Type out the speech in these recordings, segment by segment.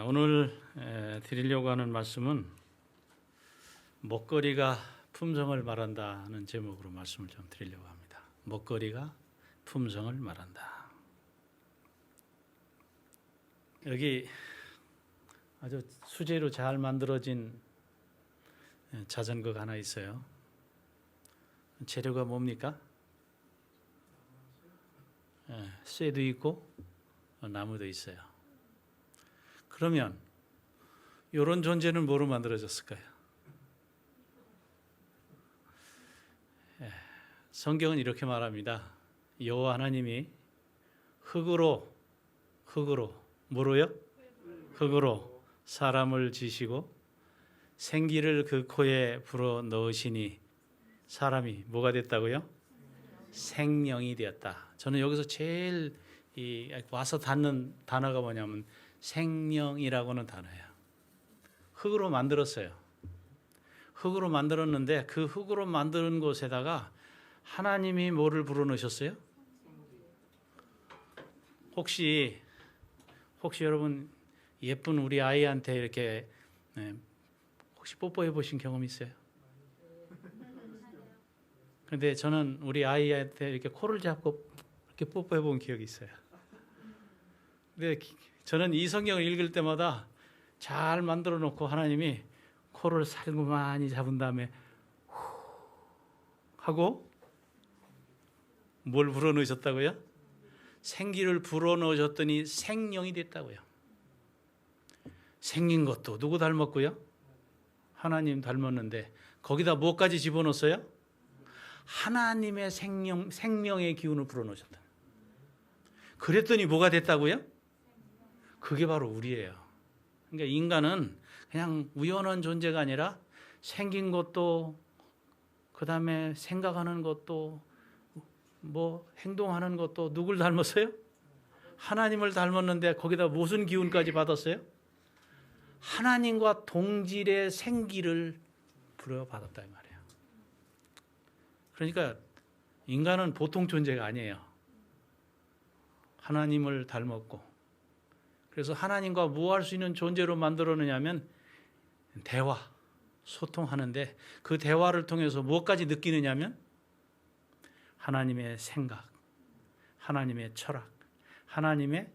오늘 드리려고 하는 말씀은 먹거리가 품성을 말한다는 제목으로 말씀을 좀 드리려고 합니다. 먹거리가 품성을 말한다. 여기 아주 수제로 잘 만들어진 자전거가 하나 있어요. 재료가 뭡니까? 쇠도 있고 나무도 있어요. 그러면 이런 존재는 뭐로 만들어졌을까요? 성경은 이렇게 말합니다. 여호와 하나님이 흙으로 뭐로요? 흙으로 사람을 지시고 생기를 그 코에 불어 넣으시니 사람이 뭐가 됐다고요? 생명이 되었다. 저는 여기서 제일 와서 닿는 단어가 뭐냐면 생명이라고는 단어예요. 흙으로 만들었어요. 흙으로 만들었는데 그 흙으로 만드는 곳에다가 하나님이 뭐를 불어넣으셨어요? 혹시 여러분 예쁜 우리 아이한테 이렇게 혹시 뽀뽀해 보신 경험 있어요? 그런데 저는 우리 아이한테 이렇게 코를 잡고 이렇게 뽀뽀해 본 기억이 있어요. 근데 저는 이 성경을 읽을 때마다 잘 만들어 놓고 하나님이 코를 살구만이 잡은 다음에 후 하고 뭘 불어넣으셨다고요? 생기를 불어넣으셨더니 생명이 됐다고요. 생긴 것도 누구 닮았고요? 하나님 닮았는데 거기다 뭐까지 집어넣었어요? 하나님의 생명의 기운을 불어넣으셨다. 그랬더니 뭐가 됐다고요? 그게 바로 우리예요. 그러니까 인간은 그냥 우연한 존재가 아니라 생긴 것도 그 다음에 생각하는 것도 뭐 행동하는 것도 누굴 닮았어요? 하나님을 닮았는데 거기다 무슨 기운까지 받았어요? 하나님과 동질의 생기를 부여받았다 이 말이에요. 그러니까 인간은 보통 존재가 아니에요. 하나님을 닮았고 그래서 하나님과 뭐 할 수 있는 존재로 만들어내냐면 대화, 소통하는데 그 대화를 통해서 무엇까지 느끼느냐면 하나님의 생각, 하나님의 철학, 하나님의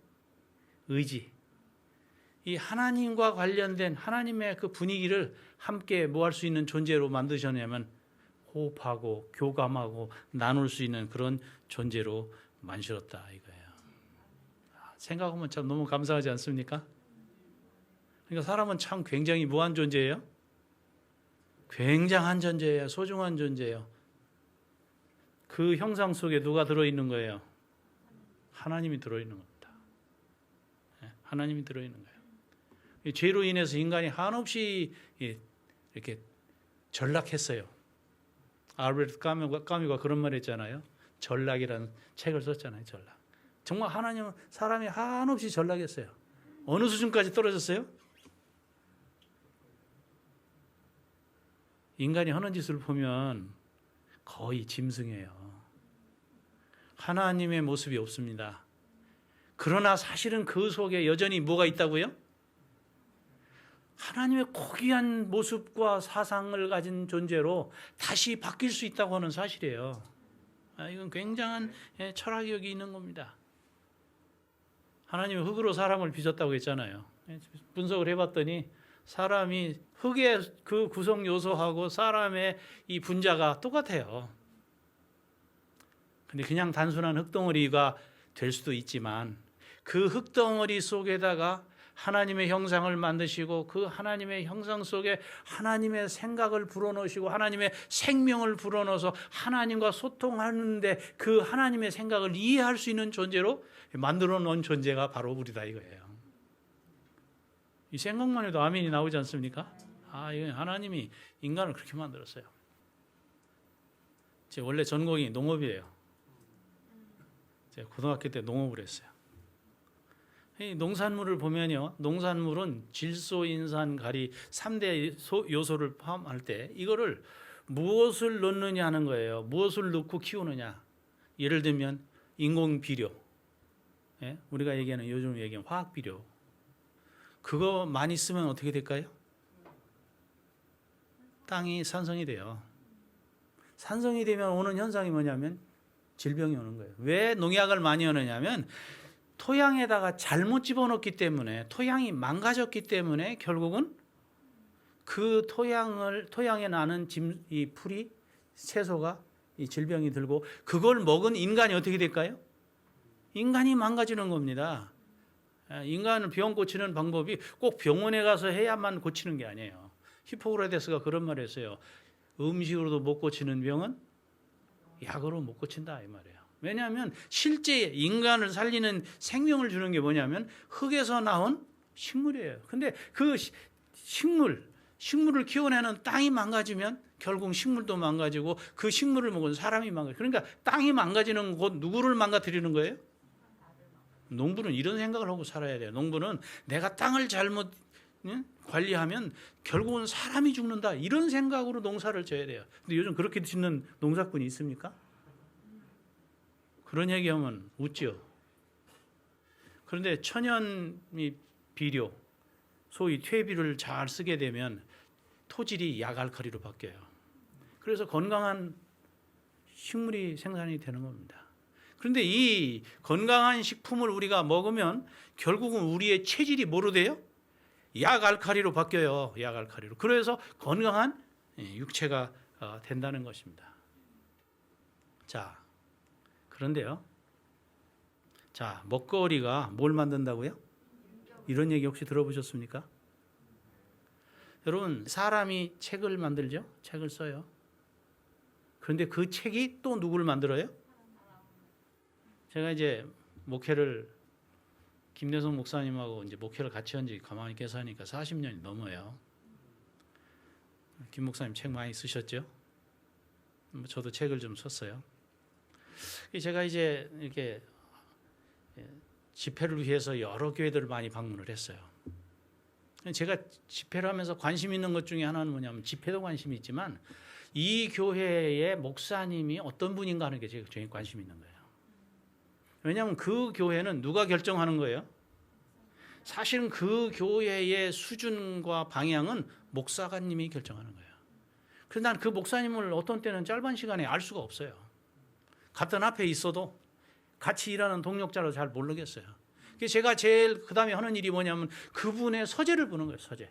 의지, 이 하나님과 관련된 하나님의 그 분위기를 함께 뭐 할 수 있는 존재로 만드셨냐면 호흡하고 교감하고 나눌 수 있는 그런 존재로 만드셨다 이거예요. 생각하면 참 너무 감사하지 않습니까? 그러니까 사람은 참 굉장히 무한 존재예요. 굉장한 존재예요. 소중한 존재예요. 그 형상 속에 누가 들어있는 거예요? 하나님이 들어있는 겁니다. 하나님이 들어있는 거예요. 죄로 인해서 인간이 한없이 이렇게 전락했어요. 알베르트 까뮤가 그런 말 했잖아요. 전락이라는 책을 썼잖아요. 전락. 정말 하나님은 사람이 한없이 전락했어요. 어느 수준까지 떨어졌어요? 인간이 하는 짓을 보면 거의 짐승이에요. 하나님의 모습이 없습니다. 그러나 사실은 그 속에 여전히 뭐가 있다고요? 하나님의 고귀한 모습과 사상을 가진 존재로 다시 바뀔 수 있다고 하는 사실이에요. 이건 굉장한 철학이 여기 있는 겁니다. 하나님은 흙으로 사람을 빚었다고 했잖아요. 분석을 해봤더니 사람이 흙의 그 구성 요소하고 사람의 이 분자가 똑같아요. 근데 그냥 단순한 흙덩어리가 될 수도 있지만 그 흙덩어리 속에다가 하나님의 형상을 만드시고 그 하나님의 형상 속에 하나님의 생각을 불어넣으시고 하나님의 생명을 불어넣어서 하나님과 소통하는데 그 하나님의 생각을 이해할 수 있는 존재로 만들어 놓은 존재가 바로 우리다 이거예요. 이 생각만 해도 아멘이 나오지 않습니까? 이건 하나님이 인간을 그렇게 만들었어요. 제 원래 전공이 농업이에요. 제가 고등학교 때 농업을 했어요. 이 농산물을 보면요. 농산물은 질소, 인산, 가리 3대 요소를 포함할 때 이거를 무엇을 넣느냐 하는 거예요. 무엇을 넣고 키우느냐. 예를 들면 인공 비료. 우리가 얘기하는 요즘 얘기하는 화학 비료. 그거 많이 쓰면 어떻게 될까요? 땅이 산성이 돼요. 산성이 되면 오는 현상이 뭐냐면 질병이 오는 거예요. 왜 농약을 많이 하느냐면 토양에다가 잘못 집어넣기 때문에, 토양이 망가졌기 때문에 결국은 그 토양에 나는 이 풀이, 채소가 이 질병이 들고, 그걸 먹은 인간이 어떻게 될까요? 인간이 망가지는 겁니다. 인간은 병 고치는 방법이 꼭 병원에 가서 해야만 고치는 게 아니에요. 히포크라테스가 그런 말을 했어요. 음식으로도 못 고치는 병은 약으로 못 고친다, 이 말이에요. 왜냐하면 실제 인간을 살리는 생명을 주는 게 뭐냐면 흙에서 나온 식물이에요. 근데 그 식물을 키워내는 땅이 망가지면 결국 식물도 망가지고, 그 식물을 먹은 사람이 망가지고, 그러니까 땅이 망가지는 곳, 누구를 망가뜨리는 거예요? 농부는 이런 생각을 하고 살아야 돼요. 농부는 내가 땅을 잘못 관리하면 결국은 사람이 죽는다, 이런 생각으로 농사를 져야 돼요. 근데 요즘 그렇게 짓는 농사꾼이 있습니까? 그런 얘기하면 웃죠. 그런데 천연 비료, 소위 퇴비를 잘 쓰게 되면 토질이 약알칼리로 바뀌어요. 그래서 건강한 식물이 생산이 되는 겁니다. 그런데 이 건강한 식품을 우리가 먹으면 결국은 우리의 체질이 뭐로 돼요? 약알칼리로 바뀌어요. 약알칼리로. 그래서 건강한 육체가 된다는 것입니다. 자, 그런데요. 자, 먹거리가 뭘 만든다고요? 이런 얘기 혹시 들어보셨습니까? 여러분, 사람이 책을 만들죠? 책을 써요. 그런데 그 책이 또 누구를 만들어요? 제가 이제 목회를 김대성 목사님하고 이제 목회를 같이 한 지 가만히 계산하니까 40년이 넘어요. 김 목사님 책 많이 쓰셨죠? 저도 책을 좀 썼어요. 제가 이제 이렇게 집회를 위해서 여러 교회들을 많이 방문을 했어요. 제가 집회를 하면서 관심 있는 것 중에 하나는 뭐냐면, 집회도 관심이 있지만 이 교회의 목사님이 어떤 분인가 하는 게 제가 제일 관심 있는 거예요. 왜냐하면 그 교회는 누가 결정하는 거예요? 사실은 그 교회의 수준과 방향은 목사님이 결정하는 거예요. 그래서 난 그 목사님을 어떤 때는 짧은 시간에 알 수가 없어요. 같은 앞에 있어도 같이 일하는 동력자로 잘 모르겠어요. 그래서 제가 제일 그 다음에 하는 일이 뭐냐면 그분의 서재를 보는 거예요. 서재.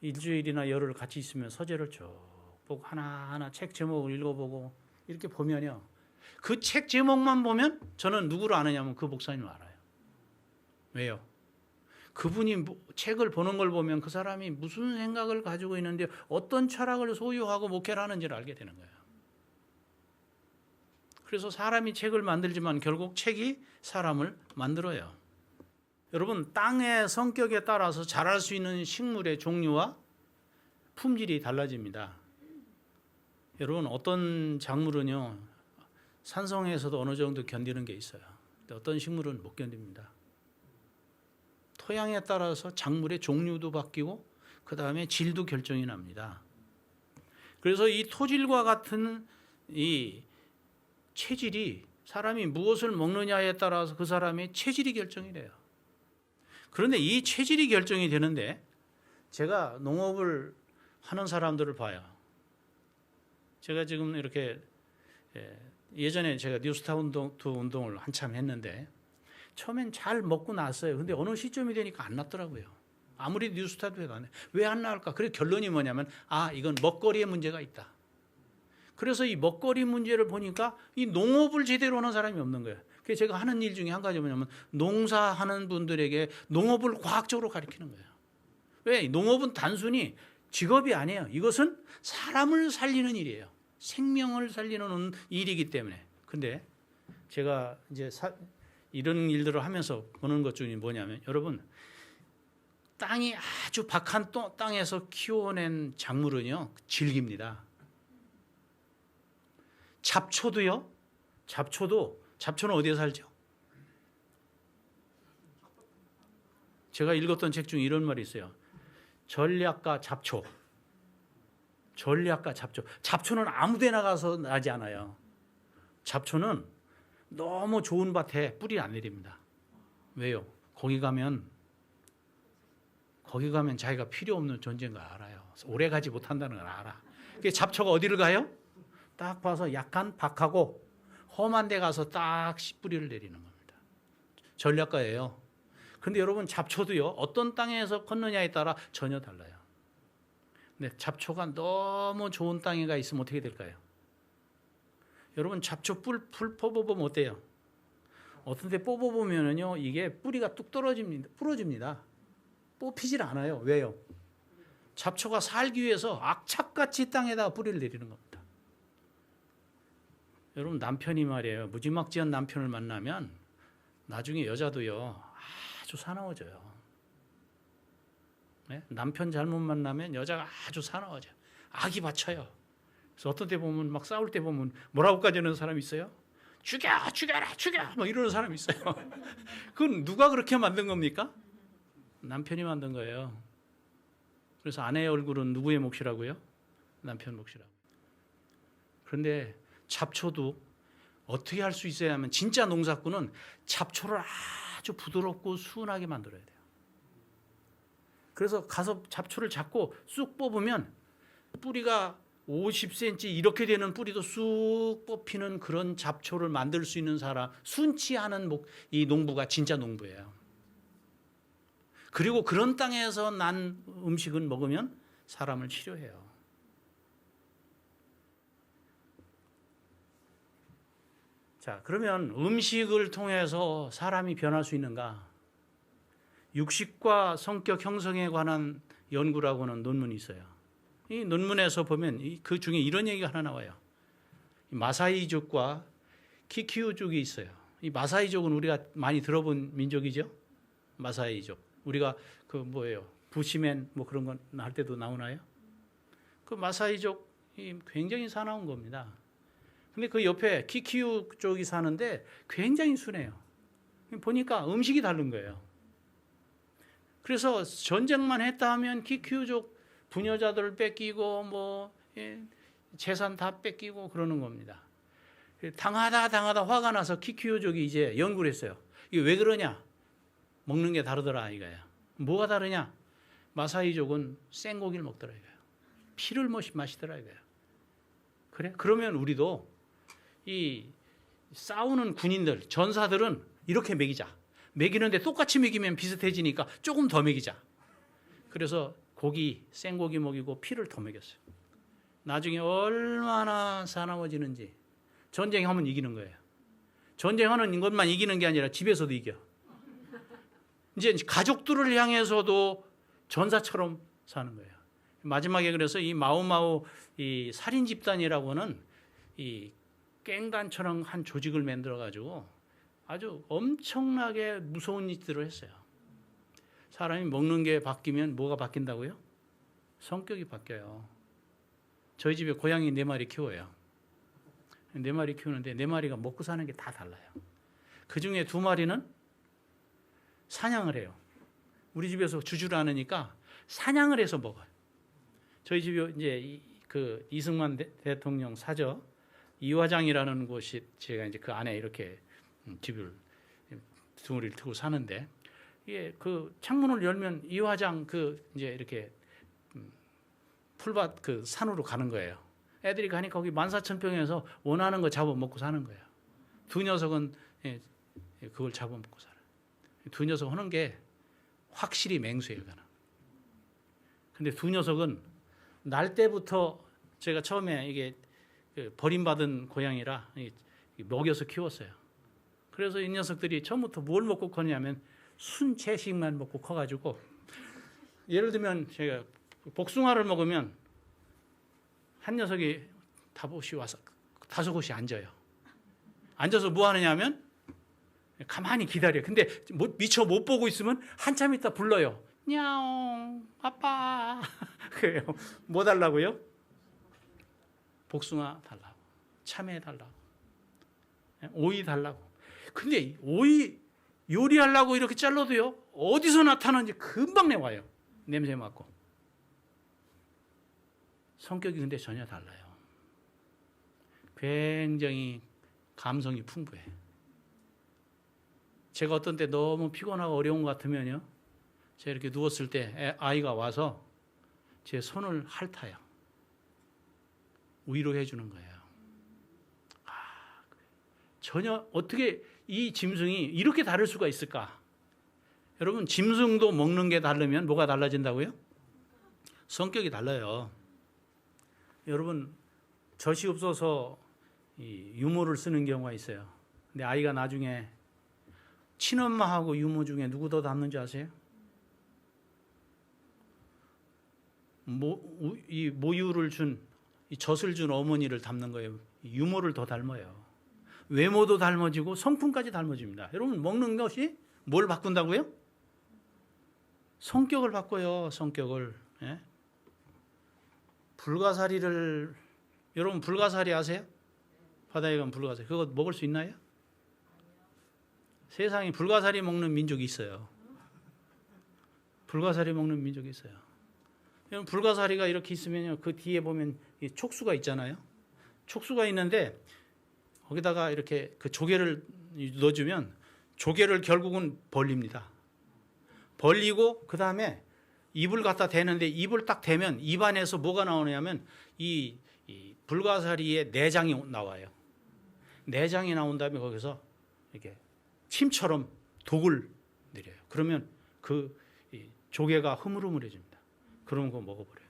일주일이나 열흘 같이 있으면 서재를 쭉 보고 하나하나 책 제목을 읽어보고 이렇게 보면요, 그 책 제목만 보면 저는 누구를 아느냐면 그 목사님을 알아요. 왜요? 그분이 책을 보는 걸 보면 그 사람이 무슨 생각을 가지고 있는데 어떤 철학을 소유하고 목회를 하는지를 알게 되는 거예요. 그래서 사람이 책을 만들지만 결국 책이 사람을 만들어요. 여러분, 땅의 성격에 따라서 자랄 수 있는 식물의 종류와 품질이 달라집니다. 여러분, 어떤 작물은요, 산성에서도 어느 정도 견디는 게 있어요. 근데 어떤 식물은 못 견딥니다. 토양에 따라서 작물의 종류도 바뀌고 그 다음에 질도 결정이 납니다. 그래서 이 토질과 같은 이 체질이, 사람이 무엇을 먹느냐에 따라서 그 사람의 체질이 결정이 돼요. 그런데 이 체질이 결정이 되는데, 제가 농업을 하는 사람들을 봐요. 제가 지금 이렇게 예전에 제가 뉴스타트 운동을 한참 했는데 처음엔 잘 먹고 났어요. 근데 어느 시점이 되니까 안 났더라고요. 아무리 뉴스타트 해도 안 해. 왜 안 나올까? 그래서 결론이 뭐냐면, 이건 먹거리에 문제가 있다. 그래서 이 먹거리 문제를 보니까 이 농업을 제대로 하는 사람이 없는 거예요. 그래서 제가 하는 일 중에 한 가지 뭐냐면, 농사하는 분들에게 농업을 과학적으로 가르치는 거예요. 왜? 농업은 단순히 직업이 아니에요. 이것은 사람을 살리는 일이에요. 생명을 살리는 일이기 때문에. 근데 제가 이제 이런 일들을 하면서 보는 것 중에 뭐냐면, 여러분, 땅이 아주 박한 땅에서 키워낸 작물은요, 질깁니다. 잡초도요. 잡초는 어디에 살죠? 제가 읽었던 책 중에 이런 말이 있어요. 전략과 잡초. 잡초는 아무 데나 가서 나지 않아요. 잡초는 너무 좋은 밭에 뿌리 안 내립니다. 왜요? 거기 가면 거기 가면 자기가 필요 없는 존재인 걸 알아요. 오래 가지 못한다는 걸 알아. 그 잡초가 어디를 가요? 딱 봐서 약간 박하고 험한 데 가서 딱 씨뿌리를 내리는 겁니다. 전략가예요. 근데 여러분 잡초도요. 어떤 땅에서 컸느냐에 따라 전혀 달라요. 근데 잡초가 너무 좋은 땅에가 있으면 어떻게 될까요? 여러분 잡초 풀 뽑아보면 어때요? 어떤 데 뽑아보면요 이게 뿌리가 뚝 떨어집니다. 부러집니다. 뽑히질 않아요. 왜요? 잡초가 살기 위해서 악착같이 땅에다가 뿌리를 내리는 겁니다. 여러분 남편이 말이에요. 무지막지한 남편을 만나면 나중에 여자도요 아주 사나워져요. 네? 남편 잘못 만나면 여자가 아주 사나워져요. 악이 받쳐요. 그래서 어떤 때 보면 막 싸울 때 보면 뭐라고까지 하는 사람이 있어요? 죽여라 막 이러는 사람이 있어요. 그건 누가 그렇게 만든 겁니까? 남편이 만든 거예요. 그래서 아내의 얼굴은 누구의 몫이라고요? 남편 몫이라고. 그런데 잡초도 어떻게 할 수 있어야 하면 진짜 농사꾼은 잡초를 아주 부드럽고 순하게 만들어야 돼요. 그래서 가서 잡초를 잡고 쑥 뽑으면 뿌리가 50cm 이렇게 되는 뿌리도 쑥 뽑히는 그런 잡초를 만들 수 있는 사람, 순치하는 이 농부가 진짜 농부예요. 그리고 그런 땅에서 난 음식은 먹으면 사람을 치료해요. 자, 그러면 음식을 통해서 사람이 변할 수 있는가? 육식과 성격 형성에 관한 연구라고는 논문이 있어요. 이 논문에서 보면 그 중에 이런 얘기가 하나 나와요. 마사이족과 키키우족이 있어요. 이 마사이족은 우리가 많이 들어본 민족이죠. 마사이족. 우리가 그 뭐예요? 부시맨 뭐 그런 건 할 때도 나오나요? 그 마사이족이 굉장히 사나운 겁니다. 근데 그 옆에 키키우족이 사는데 굉장히 순해요. 보니까 음식이 다른 거예요. 그래서 전쟁만 했다 하면 키키우족 부녀자들을 뺏기고 뭐 재산 다 뺏기고 그러는 겁니다. 당하다 화가 나서 키키우족이 이제 연구를 했어요. 이게 왜 그러냐? 먹는 게 다르더라 이거야. 뭐가 다르냐? 마사이족은 생고기를 먹더라 이거야. 피를 마시더라 이거야. 그래? 그러면 우리도 이 싸우는 군인들, 전사들은 이렇게 먹이자. 먹이는데 똑같이 먹이면 비슷해지니까 조금 더 먹이자. 그래서 고기, 생고기 먹이고 피를 더 먹였어요. 나중에 얼마나 사나워지는지. 전쟁하면 이기는 거예요. 전쟁하는 것만 이기는 게 아니라 집에서도 이겨. 이제 가족들을 향해서도 전사처럼 사는 거예요. 마지막에 그래서 이 마오마오 이 살인 집단이라고는 이 깽단처럼 한 조직을 만들어 가지고 아주 엄청나게 무서운 짓들을 했어요. 사람이 먹는 게 바뀌면 뭐가 바뀐다고요? 성격이 바뀌어요. 저희 집에 고양이 4마리 키워요. 4마리 키우는데 4마리가 먹고 사는 게 다 달라요. 그 중에 2마리는 사냥을 해요. 우리 집에서 주주를 않으니까 사냥을 해서 먹어요. 저희 집에 이제 그 이승만 대통령 사저 이화장이라는 곳이 제가 이제 그 안에 이렇게 집을 둥어리를 트고 사는데 이게 그 창문을 열면 이화장 그 이제 이렇게 풀밭 그 산으로 가는 거예요. 애들이 가니까 거기 14,000평에서 원하는 거 잡아 먹고 사는 거예요. 2 녀석은 그걸 잡아 먹고 살아요. 2 녀석 하는 게 확실히 맹수예요. 근데 2 녀석은 날 때부터 제가 처음에 이게 버림받은 고양이라 먹여서 키웠어요. 그래서 이 녀석들이 처음부터 뭘 먹고 컸냐면 순채식만 먹고 커가지고 예를 들면 제가 복숭아를 먹으면 한 녀석이 5곳이 와서 5곳이 앉아요. 앉아서 뭐 하느냐면 가만히 기다려요. 근데 미처 못 보고 있으면 한참 있다 불러요. 냐옹 아빠 그래요. 뭐 달라고요? 복숭아 달라고, 참외 달라고, 오이 달라고. 근데 오이 요리하려고 이렇게 잘라도요 어디서 나타나는지 금방 내와요. 냄새 맡고. 성격이 근데 전혀 달라요. 굉장히 감성이 풍부해. 제가 어떤 때 너무 피곤하고 어려운 것 같으면요 제가 이렇게 누웠을 때 아이가 와서 제 손을 핥아요. 위로해 주는 거예요. 전혀 어떻게 이 짐승이 이렇게 다를 수가 있을까? 여러분, 짐승도 먹는 게 다르면 뭐가 달라진다고요? 성격이 달라요. 여러분, 젖이 없어서 유모를 쓰는 경우가 있어요. 근데 아이가 나중에 친엄마하고 유모 중에 누구 더 닮는지 아세요? 이 모유를 준, 이 젖을 준 어머니를 닮는 거예요. 유모를 더 닮아요. 외모도 닮아지고 성품까지 닮아집니다. 여러분, 먹는 것이 뭘 바꾼다고요? 성격을 바꿔요. 성격을. 예? 불가사리를, 여러분 불가사리 아세요? 바다에 가면 불가사리. 그거 먹을 수 있나요? 세상에 불가사리 먹는 민족이 있어요. 불가사리 먹는 민족이 있어요. 여러분, 불가사리가 이렇게 있으면요, 그 뒤에 보면 촉수가 있잖아요. 촉수가 있는데 거기다가 이렇게 그 조개를 넣어주면 조개를 결국은 벌립니다. 벌리고 그 다음에 입을 갖다 대는데 입을 딱 대면 입 안에서 뭐가 나오냐면 이 불가사리의 내장이 나와요. 내장이 나온 다음에 거기서 이렇게 침처럼 독을 내려요. 그러면 그 조개가 흐물흐물해집니다. 그러면 그거 먹어버려요.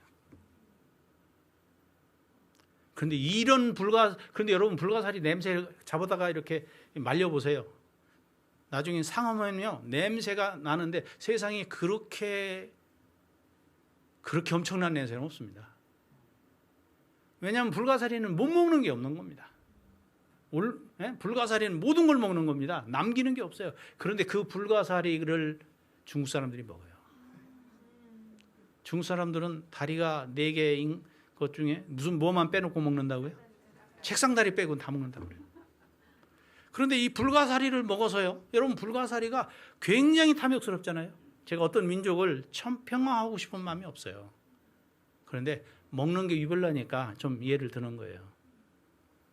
그런데 여러분 불가사리 냄새 잡아다가 이렇게 말려보세요. 나중에 상하면요, 냄새가 나는데 세상에 그렇게 엄청난 냄새는 없습니다. 왜냐하면 불가사리는 못 먹는 게 없는 겁니다. 불가사리는 모든 걸 먹는 겁니다. 남기는 게 없어요. 그런데 그 불가사리를 중국 사람들이 먹어요. 중국 사람들은 다리가 4개인 것 중에 무슨 뭐만 빼놓고 먹는다고요? 책상 다리 빼고 다 먹는다고 그래요. 그런데 이 불가사리를 먹어서요, 여러분 불가사리가 굉장히 탐욕스럽잖아요. 제가 어떤 민족을 평화하고 싶은 마음이 없어요. 그런데 먹는 게 유별나니까 좀 이해를 드는 거예요.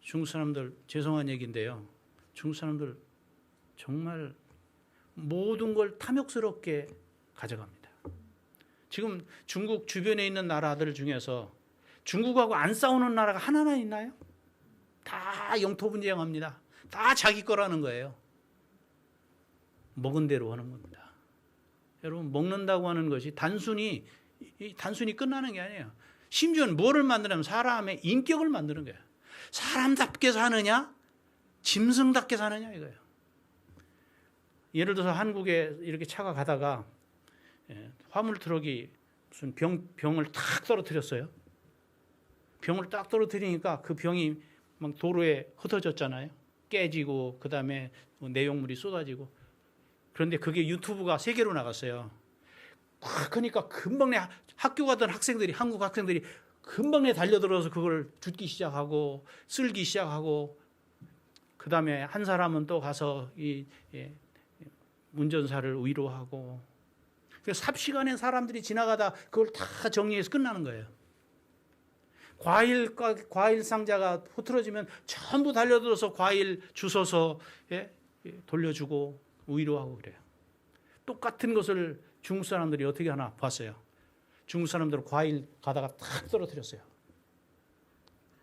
중국 사람들, 죄송한 얘기인데요, 중국 사람들 정말 모든 걸 탐욕스럽게 가져갑니다. 지금 중국 주변에 있는 나라들 중에서 중국하고 안 싸우는 나라가 하나나 있나요? 다 영토 분쟁합니다. 다 자기 거라는 거예요. 먹은 대로 하는 겁니다. 여러분, 먹는다고 하는 것이 단순히 끝나는 게 아니에요. 심지어는 뭐를 만드냐면 사람의 인격을 만드는 거예요. 사람답게 사느냐, 짐승답게 사느냐 이거예요. 예를 들어서 한국에 이렇게 차가 가다가 화물 트럭이 무슨 병을 탁 떨어뜨렸어요. 병을 딱 떨어뜨리니까 그 병이 막 도로에 흩어졌잖아요. 깨지고 그 다음에 내용물이 쏟아지고. 그런데 그게 유튜브가 세계로 나갔어요. 그러니까 금방 내 학교 가던 학생들이, 한국 학생들이 금방 내 달려들어서 그걸 줍기 시작하고 쓸기 시작하고, 그 다음에 한 사람은 또 가서 운전사를 위로하고, 삽시간에 사람들이 지나가다 그걸 다 정리해서 끝나는 거예요. 과일 상자가 흐트러지면 전부 달려들어서 과일 주워서 돌려주고 위로하고 그래요. 똑같은 것을 중국 사람들이 어떻게 하나 봤어요. 중국 사람들은 과일 가다가 탁 떨어뜨렸어요.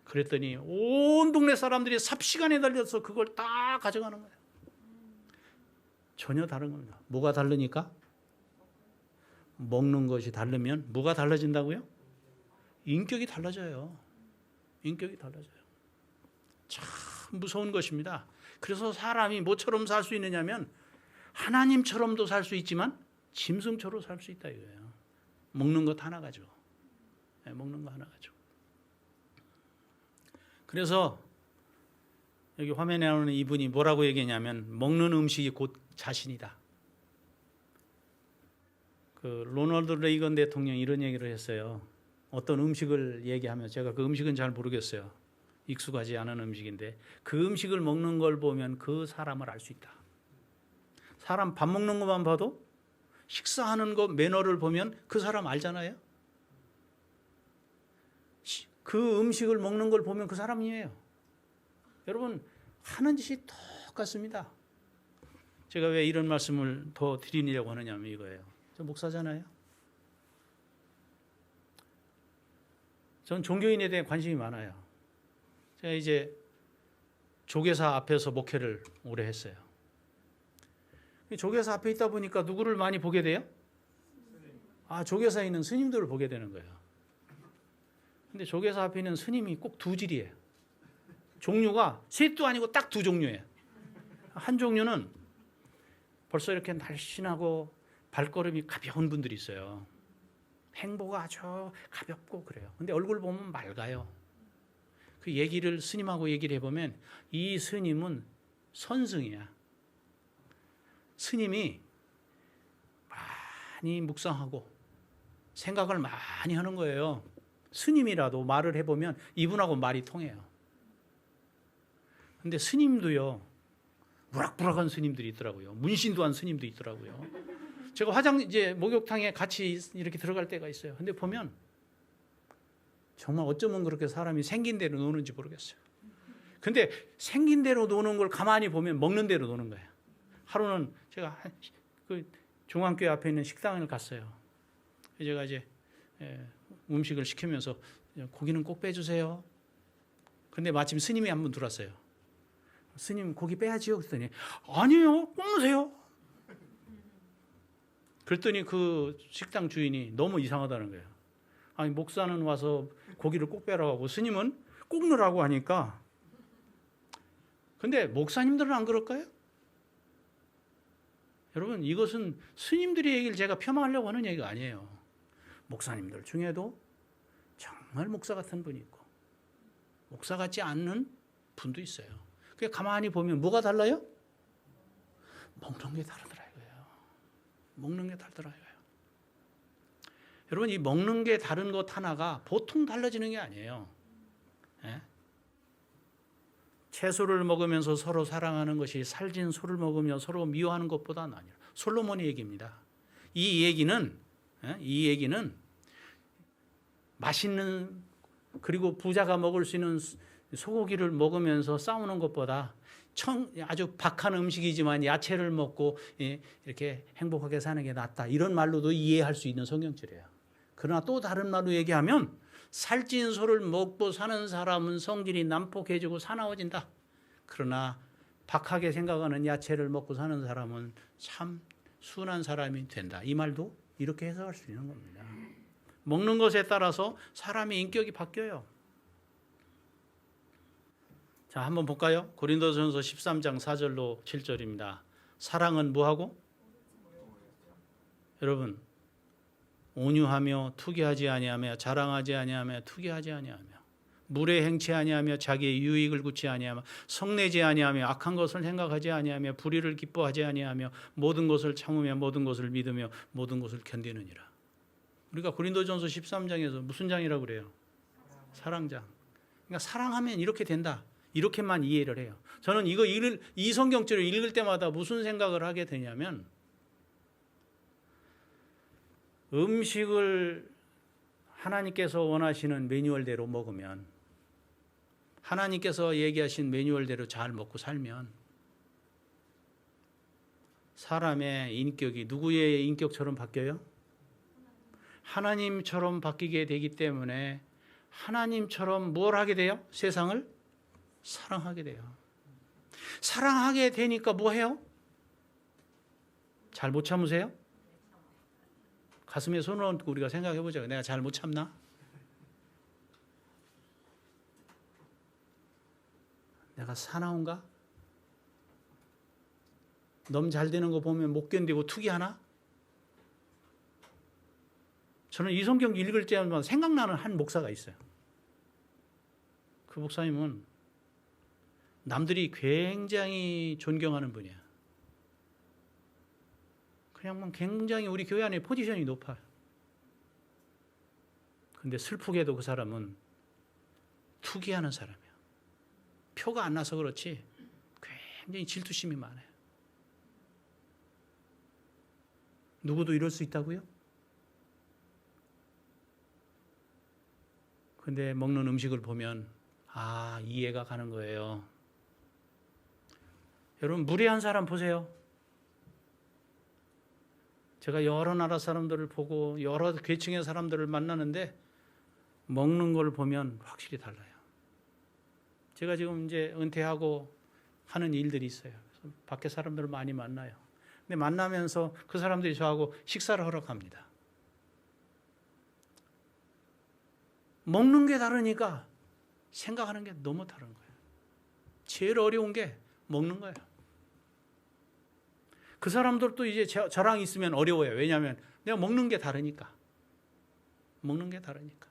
그랬더니 온 동네 사람들이 삽시간에 달려서 그걸 다 가져가는 거예요. 전혀 다른 겁니다. 뭐가 다르니까? 먹는 것이 다르면 뭐가 달라진다고요? 인격이 달라져요. 인격이 달라져요. 참 무서운 것입니다. 그래서 사람이 뭐처럼 살 수 있느냐면 하나님처럼도 살 수 있지만 짐승처럼 살 수 있다 이거예요. 먹는 것 하나 가지고. 먹는 거 하나 가지고. 그래서 여기 화면에 나오는 이분이 뭐라고 얘기했냐면 먹는 음식이 곧 자신이다. 그 로널드 레이건 대통령이 이런 얘기를 했어요. 어떤 음식을 얘기하면, 제가 그 음식은 잘 모르겠어요. 익숙하지 않은 음식인데 그 음식을 먹는 걸 보면 그 사람을 알 수 있다. 사람 밥 먹는 것만 봐도 식사하는 거 매너를 보면 그 사람 알잖아요. 그 음식을 먹는 걸 보면 그 사람이에요. 여러분, 하는 짓이 똑같습니다. 제가 왜 이런 말씀을 더 드리려고 하느냐면 이거예요. 저 목사잖아요. 전 종교인에 대해 관심이 많아요. 제가 이제 조계사 앞에서 목회를 오래 했어요. 조계사 앞에 있다 보니까 누구를 많이 보게 돼요? 조계사에 있는 스님들을 보게 되는 거예요. 근데 조계사 앞에 있는 스님이 꼭 두 질이에요. 종류가 셋도 아니고 딱 두 종류예요. 한 종류는 벌써 이렇게 날씬하고 발걸음이 가벼운 분들이 있어요. 행보가 아주 가볍고 그래요. 근데 얼굴 보면 맑아요. 그 얘기를 스님하고 얘기를 해보면 이 스님은 선승이야. 스님이 많이 묵상하고 생각을 많이 하는 거예요. 스님이라도 말을 해보면 이분하고 말이 통해요. 근데 스님도요, 무락부락한 스님들이 있더라고요. 문신도 한 스님도 있더라고요. 제가 이제 목욕탕에 같이 이렇게 들어갈 때가 있어요. 근데 보면 정말 어쩌면 그렇게 사람이 생긴 대로 노는지 모르겠어요. 근데 생긴 대로 노는 걸 가만히 보면 먹는 대로 노는 거예요. 하루는 제가 그 중앙교회 앞에 있는 식당을 갔어요. 제가 이제 음식을 시키면서 고기는 꼭 빼주세요. 근데 마침 스님이 한 분 들어왔어요. 스님 고기 빼야지요. 그랬더니 아니에요. 꼭 넣으세요. 그랬더니 그 식당 주인이 너무 이상하다는 거예요. 아니 목사는 와서 고기를 꼭 빼라고 하고 스님은 꼭 넣으라고 하니까. 근데 목사님들은 안 그럴까요? 여러분 이것은 스님들의 얘기를 제가 폄하하려고 하는 얘기가 아니에요. 목사님들 중에도 정말 목사 같은 분이 있고 목사 같지 않는 분도 있어요. 그게 가만히 보면 뭐가 달라요? 먹는 게 다르더라 이거예요. 먹는 게 다르더라 이거예요. 여러분 이 먹는 게 다른 것 하나가 보통 달라지는 게 아니에요. 예? 채소를 먹으면서 서로 사랑하는 것이 살진 소를 먹으며 서로 미워하는 것보다는 아니라 솔로몬의 얘기입니다. 이 얘기는 맛있는 그리고 부자가 먹을 수 있는 소고기를 먹으면서 싸우는 것보다 아주 박한 음식이지만 야채를 먹고 이렇게 행복하게 사는 게 낫다. 이런 말로도 이해할 수 있는 성경줄이에요. 그러나 또 다른 말로 얘기하면 살찐 소를 먹고 사는 사람은 성질이 난폭해지고 사나워진다. 그러나 박하게 생각하는 야채를 먹고 사는 사람은 참 순한 사람이 된다. 이 말도 이렇게 해석할 수 있는 겁니다. 먹는 것에 따라서 사람의 인격이 바뀌어요. 자, 한번 볼까요? 고린도전서 13장 4절로 7절입니다. 사랑은 뭐하고? 여러분, 온유하며 투기하지 아니하며 자랑하지 아니하며 투기하지 아니하며 물에 행치 아니하며 자기의 유익을 구치 아니하며 성내지 아니하며 악한 것을 생각하지 아니하며 불의를 기뻐하지 아니하며 모든 것을 참으며 모든 것을 믿으며 모든 것을 견디느니라. 우리가 고린도전서 13장에서 무슨 장이라고 그래요? 사랑장. 그러니까 사랑하면 이렇게 된다. 이렇게만 이해를 해요. 저는 이 성경절을 읽을 때마다 무슨 생각을 하게 되냐면 음식을 하나님께서 원하시는 매뉴얼대로 먹으면 하나님께서 얘기하신 매뉴얼대로 잘 먹고 살면 사람의 인격이 누구의 인격처럼 바뀌어요? 하나님처럼 바뀌게 되기 때문에 하나님처럼 뭘 하게 돼요? 세상을 사랑하게 돼요. 사랑하게 되니까 뭐 해요? 잘 못 참으세요? 가슴에 손을 얹고 우리가 생각해 보자. 내가 잘 못 참나? 내가 사나운가? 너무 잘 되는 거 보면 못 견디고 투기하나? 저는 이 성경 읽을 때마다 생각나는 한 목사가 있어요. 그 목사님은 남들이 굉장히 존경하는 분이야. 그냥 굉장히 우리 교회 안에 포지션이 높아요. 근데 슬프게도 그 사람은 투기하는 사람이야. 표가 안 나서 그렇지 굉장히 질투심이 많아요. 누구도 이럴 수 있다고요? 근데 먹는 음식을 보면 이해가 가는 거예요. 여러분 무례한 사람 보세요. 제가 여러 나라 사람들을 보고 여러 계층의 사람들을 만나는데 먹는 걸 보면 확실히 달라요. 제가 지금 이제 은퇴하고 하는 일들이 있어요. 그래서 밖에 사람들을 많이 만나요. 근데 만나면서 그 사람들이 저하고 식사를 하러 갑니다. 먹는 게 다르니까 생각하는 게 너무 다른 거예요. 제일 어려운 게 먹는 거예요. 그 사람들도 이제 저랑 있으면 어려워요. 왜냐하면 내가 먹는 게 다르니까. 먹는 게 다르니까.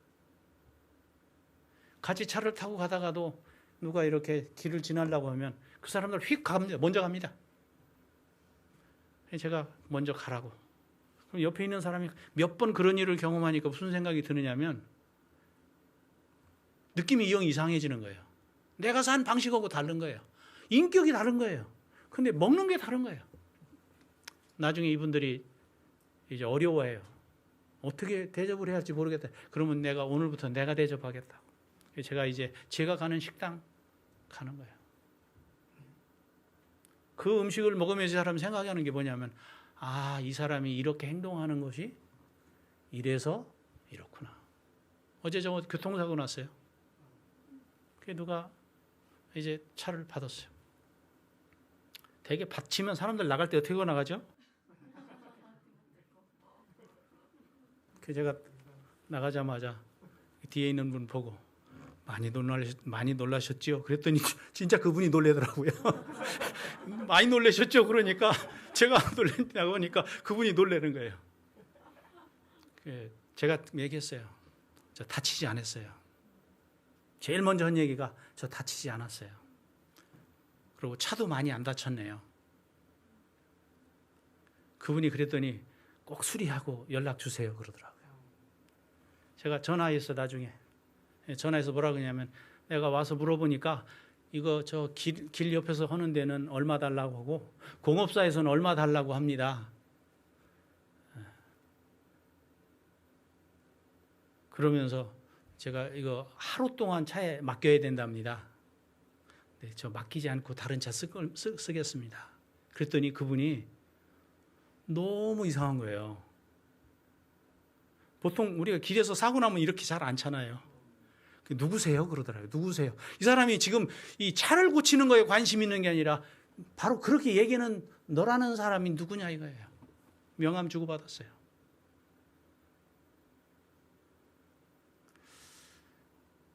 같이 차를 타고 가다가도 누가 이렇게 길을 지나려고 하면 그 사람들 휙 갑니다. 먼저 갑니다. 제가 먼저 가라고. 그럼 옆에 있는 사람이 몇 번 그런 일을 경험하니까 무슨 생각이 드느냐면 느낌이 영 이상해지는 거예요. 내가 산 방식하고 다른 거예요. 인격이 다른 거예요. 근데 먹는 게 다른 거예요. 나중에 이분들이 이제 어려워해요. 어떻게 대접을 해야 할지 모르겠다. 그러면 내가 오늘부터 내가 대접하겠다고. 제가 이제 제가 가는 식당 가는 거예요. 그 음식을 먹으면서 이 사람이 생각하는 게 뭐냐면 아, 이 사람이 이렇게 행동하는 것이 이래서 이렇구나. 어제 저 교통사고 났어요. 그게 누가 이제 차를 받았어요. 되게 받치면 사람들 나갈 때 어떻게 나가죠? 그 제가 나가자마자 뒤에 있는 분 보고 많이 놀라셨죠? 그랬더니 진짜 그분이 놀래더라고요. 많이 놀라셨죠? 그러니까 제가 놀랬냐고 하니까 그분이 놀래는 거예요. 제가 얘기했어요. 저 다치지 않았어요. 제일 먼저 한 얘기가 저 다치지 않았어요. 그리고 차도 많이 안 다쳤네요. 그분이 그랬더니 꼭 수리하고 연락 주세요 그러더라고요. 제가 전화해서 나중에 전화해서 뭐라 그러냐면 내가 와서 물어보니까 이거 저 길 옆에서 하는 데는 얼마 달라고 하고 공업사에서는 얼마 달라고 합니다. 그러면서 제가 이거 하루 동안 차에 맡겨야 된답니다. 네, 저 맡기지 않고 다른 차 쓰겠습니다. 그랬더니 그분이 너무 이상한 거예요. 보통 우리가 길에서 사고 나면 이렇게 잘 안 차나요? 누구세요? 그러더라고요. 누구세요? 이 사람이 지금 이 차를 고치는 거에 관심 있는 게 아니라 바로 그렇게 얘기는 너라는 사람이 누구냐 이거예요. 명함 주고받았어요.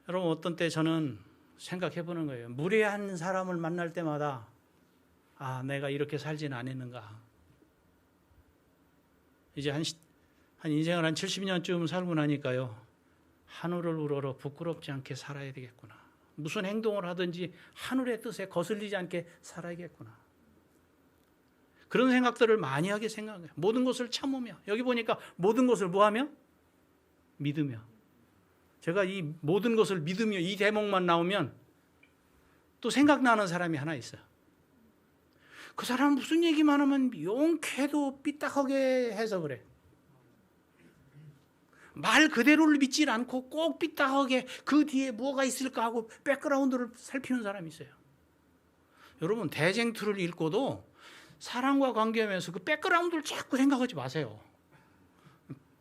여러분 어떤 때 저는 생각해 보는 거예요. 무례한 사람을 만날 때마다 아, 내가 이렇게 살지는 않았는가. 이제 한 인생을 한 70년쯤 살고 나니까요. 하늘을 우러러 부끄럽지 않게 살아야 되겠구나. 무슨 행동을 하든지 하늘의 뜻에 거슬리지 않게 살아야겠구나. 그런 생각들을 많이 하게 생각해요. 모든 것을 참으며. 여기 보니까 모든 것을 뭐하며? 믿으며. 제가 이 모든 것을 믿으며 이 대목만 나오면 또 생각나는 사람이 하나 있어요. 그 사람은 무슨 얘기만 하면 용케도 삐딱하게 해서 그래. 말 그대로를 믿질 않고 꼭 삐딱하게 그 뒤에 뭐가 있을까 하고 백그라운드를 살피는 사람이 있어요. 여러분 대쟁투를 읽고도 사람과 관계하면서 그 백그라운드를 자꾸 생각하지 마세요.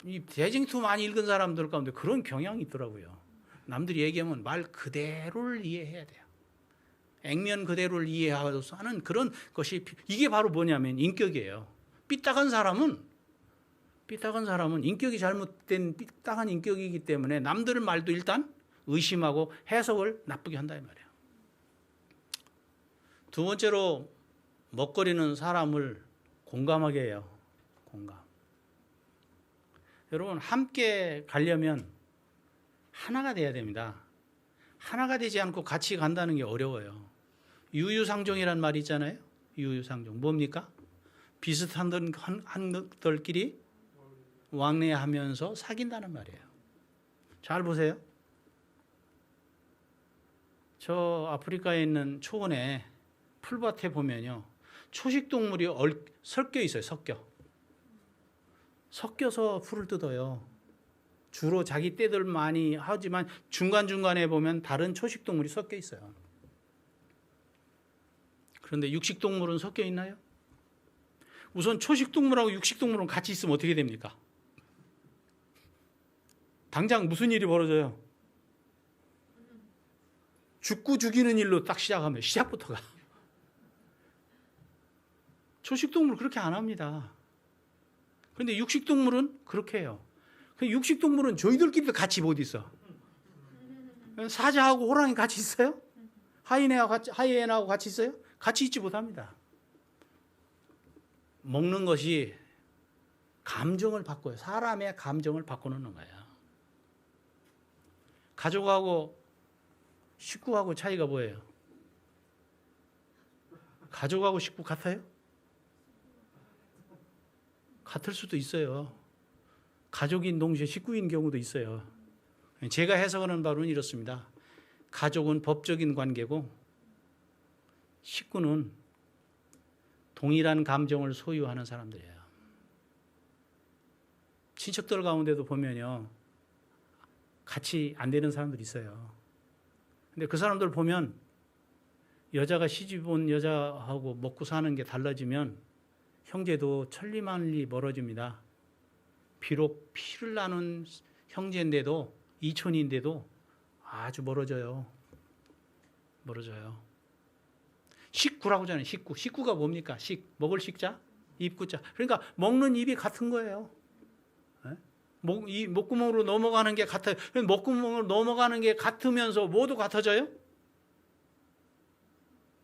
이 대쟁투 많이 읽은 사람들 가운데 그런 경향이 있더라고요. 남들이 얘기하면 말 그대로를 이해해야 돼요. 액면 그대로를 이해하고서 하는 그런 것이 이게 바로 뭐냐면 인격이에요. 삐딱한 사람은 인격이 잘못된 삐딱한 인격이기 때문에 남들 말도 일단 의심하고 해석을 나쁘게 한다 이 말이에요. 두 번째로 먹거리는 사람을 공감하게 해요. 공감. 여러분 함께 가려면 하나가 돼야 됩니다. 하나가 되지 않고 같이 간다는 게 어려워요. 유유상종이란 말이 있잖아요. 유유상종 뭡니까? 비슷한 한들끼리 왕래하면서 사귄다는 말이에요. 잘 보세요. 저 아프리카에 있는 초원에 풀밭에 보면요. 초식동물이 섞여 있어요. 섞여서 풀을 뜯어요. 주로 자기 떼들 많이 하지만 중간중간에 보면 다른 초식동물이 섞여 있어요. 그런데 육식동물은 섞여 있나요? 우선 초식동물하고 육식동물은 같이 있으면 어떻게 됩니까? 당장 무슨 일이 벌어져요? 죽고 죽이는 일로 딱 시작하면 시작부터가. 초식동물 그렇게 안 합니다. 그런데 육식동물은 그렇게 해요. 육식동물은 저희들끼리도 같이 못 있어. 사자하고 호랑이 같이 있어요? 하이에나하고 같이 있어요? 같이 있지 못합니다. 먹는 것이 감정을 바꿔요. 사람의 감정을 바꿔놓는 거예요. 가족하고 식구하고 차이가 뭐예요? 가족하고 식구 같아요? 같을 수도 있어요. 가족인 동시에 식구인 경우도 있어요. 제가 해석하는 바로는 이렇습니다. 가족은 법적인 관계고 식구는 동일한 감정을 소유하는 사람들이에요. 친척들 가운데도 보면요, 같이 안 되는 사람들이 있어요. 근데 그 사람들 보면 여자가 시집 온 여자하고 먹고 사는 게 달라지면 형제도 천리만리 멀어집니다. 비록 피를 나눈 형제인데도, 이촌인데도 아주 멀어져요. 멀어져요. 식구라고 하잖아요. 식구. 식구가 뭡니까? 먹을 식자, 입구자. 그러니까 먹는 입이 같은 거예요. 이 목구멍으로 넘어가는 게 같아요. 목구멍으로 넘어가는 게 같으면서 모두 같아져요?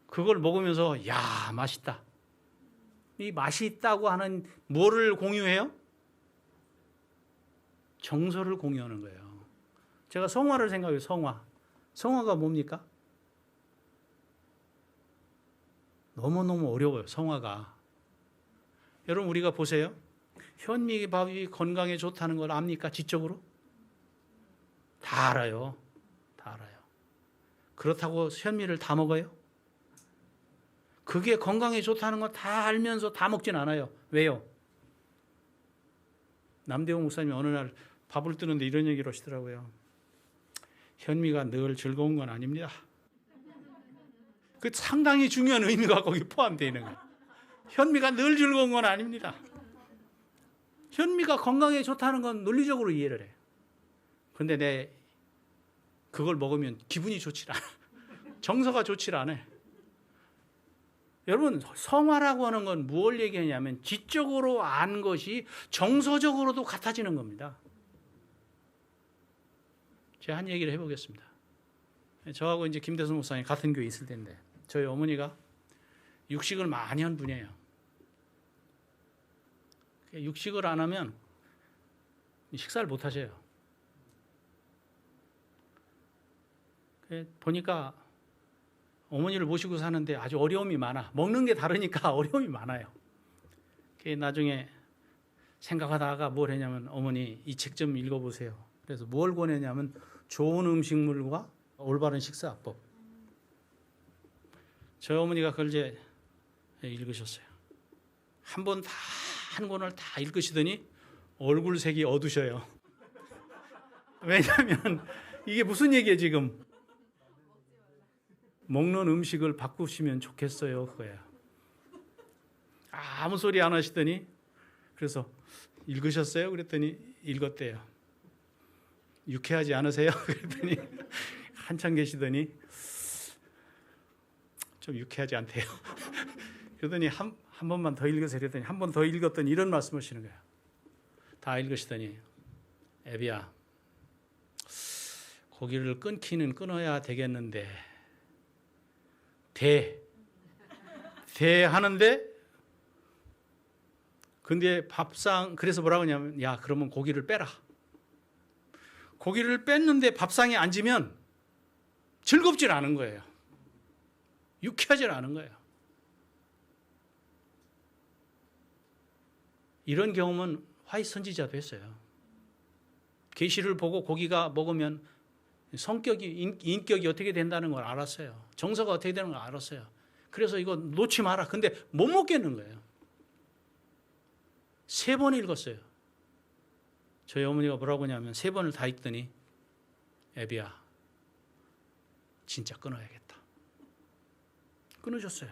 그걸 먹으면서 야, 맛있다. 이 맛이 있다고 하는 뭐를 공유해요? 정서를 공유하는 거예요. 제가 성화를 생각해요. 성화가 뭡니까? 너무너무 어려워요. 성화가. 여러분 우리가 보세요. 현미밥이 건강에 좋다는 걸 압니까? 지적으로? 다 알아요. 다 알아요. 그렇다고 현미를 다 먹어요? 그게 건강에 좋다는 거 다 알면서 다 먹진 않아요. 왜요? 남대호 목사님이 어느 날 밥을 뜨는데 이런 얘기를 하시더라고요. 현미가 늘 즐거운 건 아닙니다. 그 상당히 중요한 의미가 거기 포함되어 있는 거예요. 현미가 늘 즐거운 건 아닙니다. 현미가 건강에 좋다는 건 논리적으로 이해를 해요. 그런데 그걸 먹으면 기분이 좋질 않아. 정서가 좋질 않아요. 여러분 성화라고 하는 건 무엇을 얘기하냐면 지적으로 안 것이 정서적으로도 같아지는 겁니다. 제가 한 얘기를 해보겠습니다. 저하고 이제 김대성 목사님 같은 교회에 있을 텐데 저희 어머니가 육식을 많이 한 분이에요. 육식을 안 하면 식사를 못 하셔요. 보니까 어머니를 모시고 사는데 아주 어려움이 많아. 먹는 게 다르니까 어려움이 많아요. 나중에 생각하다가 뭘 했냐면 어머니 이 책 좀 읽어보세요. 그래서 뭘 권했냐면 좋은 음식물과 올바른 식사법. 저희 어머니가 그걸 이제 읽으셨어요. 한 권을 다 읽으시더니 얼굴색이 어두셔요. 왜냐하면 이게 무슨 얘기예요 지금. 먹는 음식을 바꾸시면 좋겠어요 그거야. 아무 소리 안 하시더니 그래서 읽으셨어요? 그랬더니 읽었대요. 유쾌하지 않으세요? 그랬더니 한참 계시더니 좀 유쾌하지 않대요. 그러더니 한 번만 더 읽으세요. 그랬더니 한 번 더 읽었더니 이런 말씀을 하시는 거예요. 다 읽으시더니 애비야 고기를 끊기는 끊어야 되겠는데 하는데 근데 밥상 그래서 뭐라고 하냐면 야 그러면 고기를 빼라. 고기를 뺐는데 밥상에 앉으면 즐겁질 않은 거예요. 유쾌하질 않은 거예요. 이런 경험은 화이 선지자도 했어요. 계시를 보고 고기가 먹으면 성격이 인격이 어떻게 된다는 걸 알았어요. 정서가 어떻게 되는 걸 알았어요. 그래서 이거 놓지 마라. 근데 못 먹겠는 거예요. 3번 읽었어요. 저희 어머니가 뭐라고 하냐면 3번을 다 읽더니 애비야 진짜 끊어야겠다. 끊으셨어요.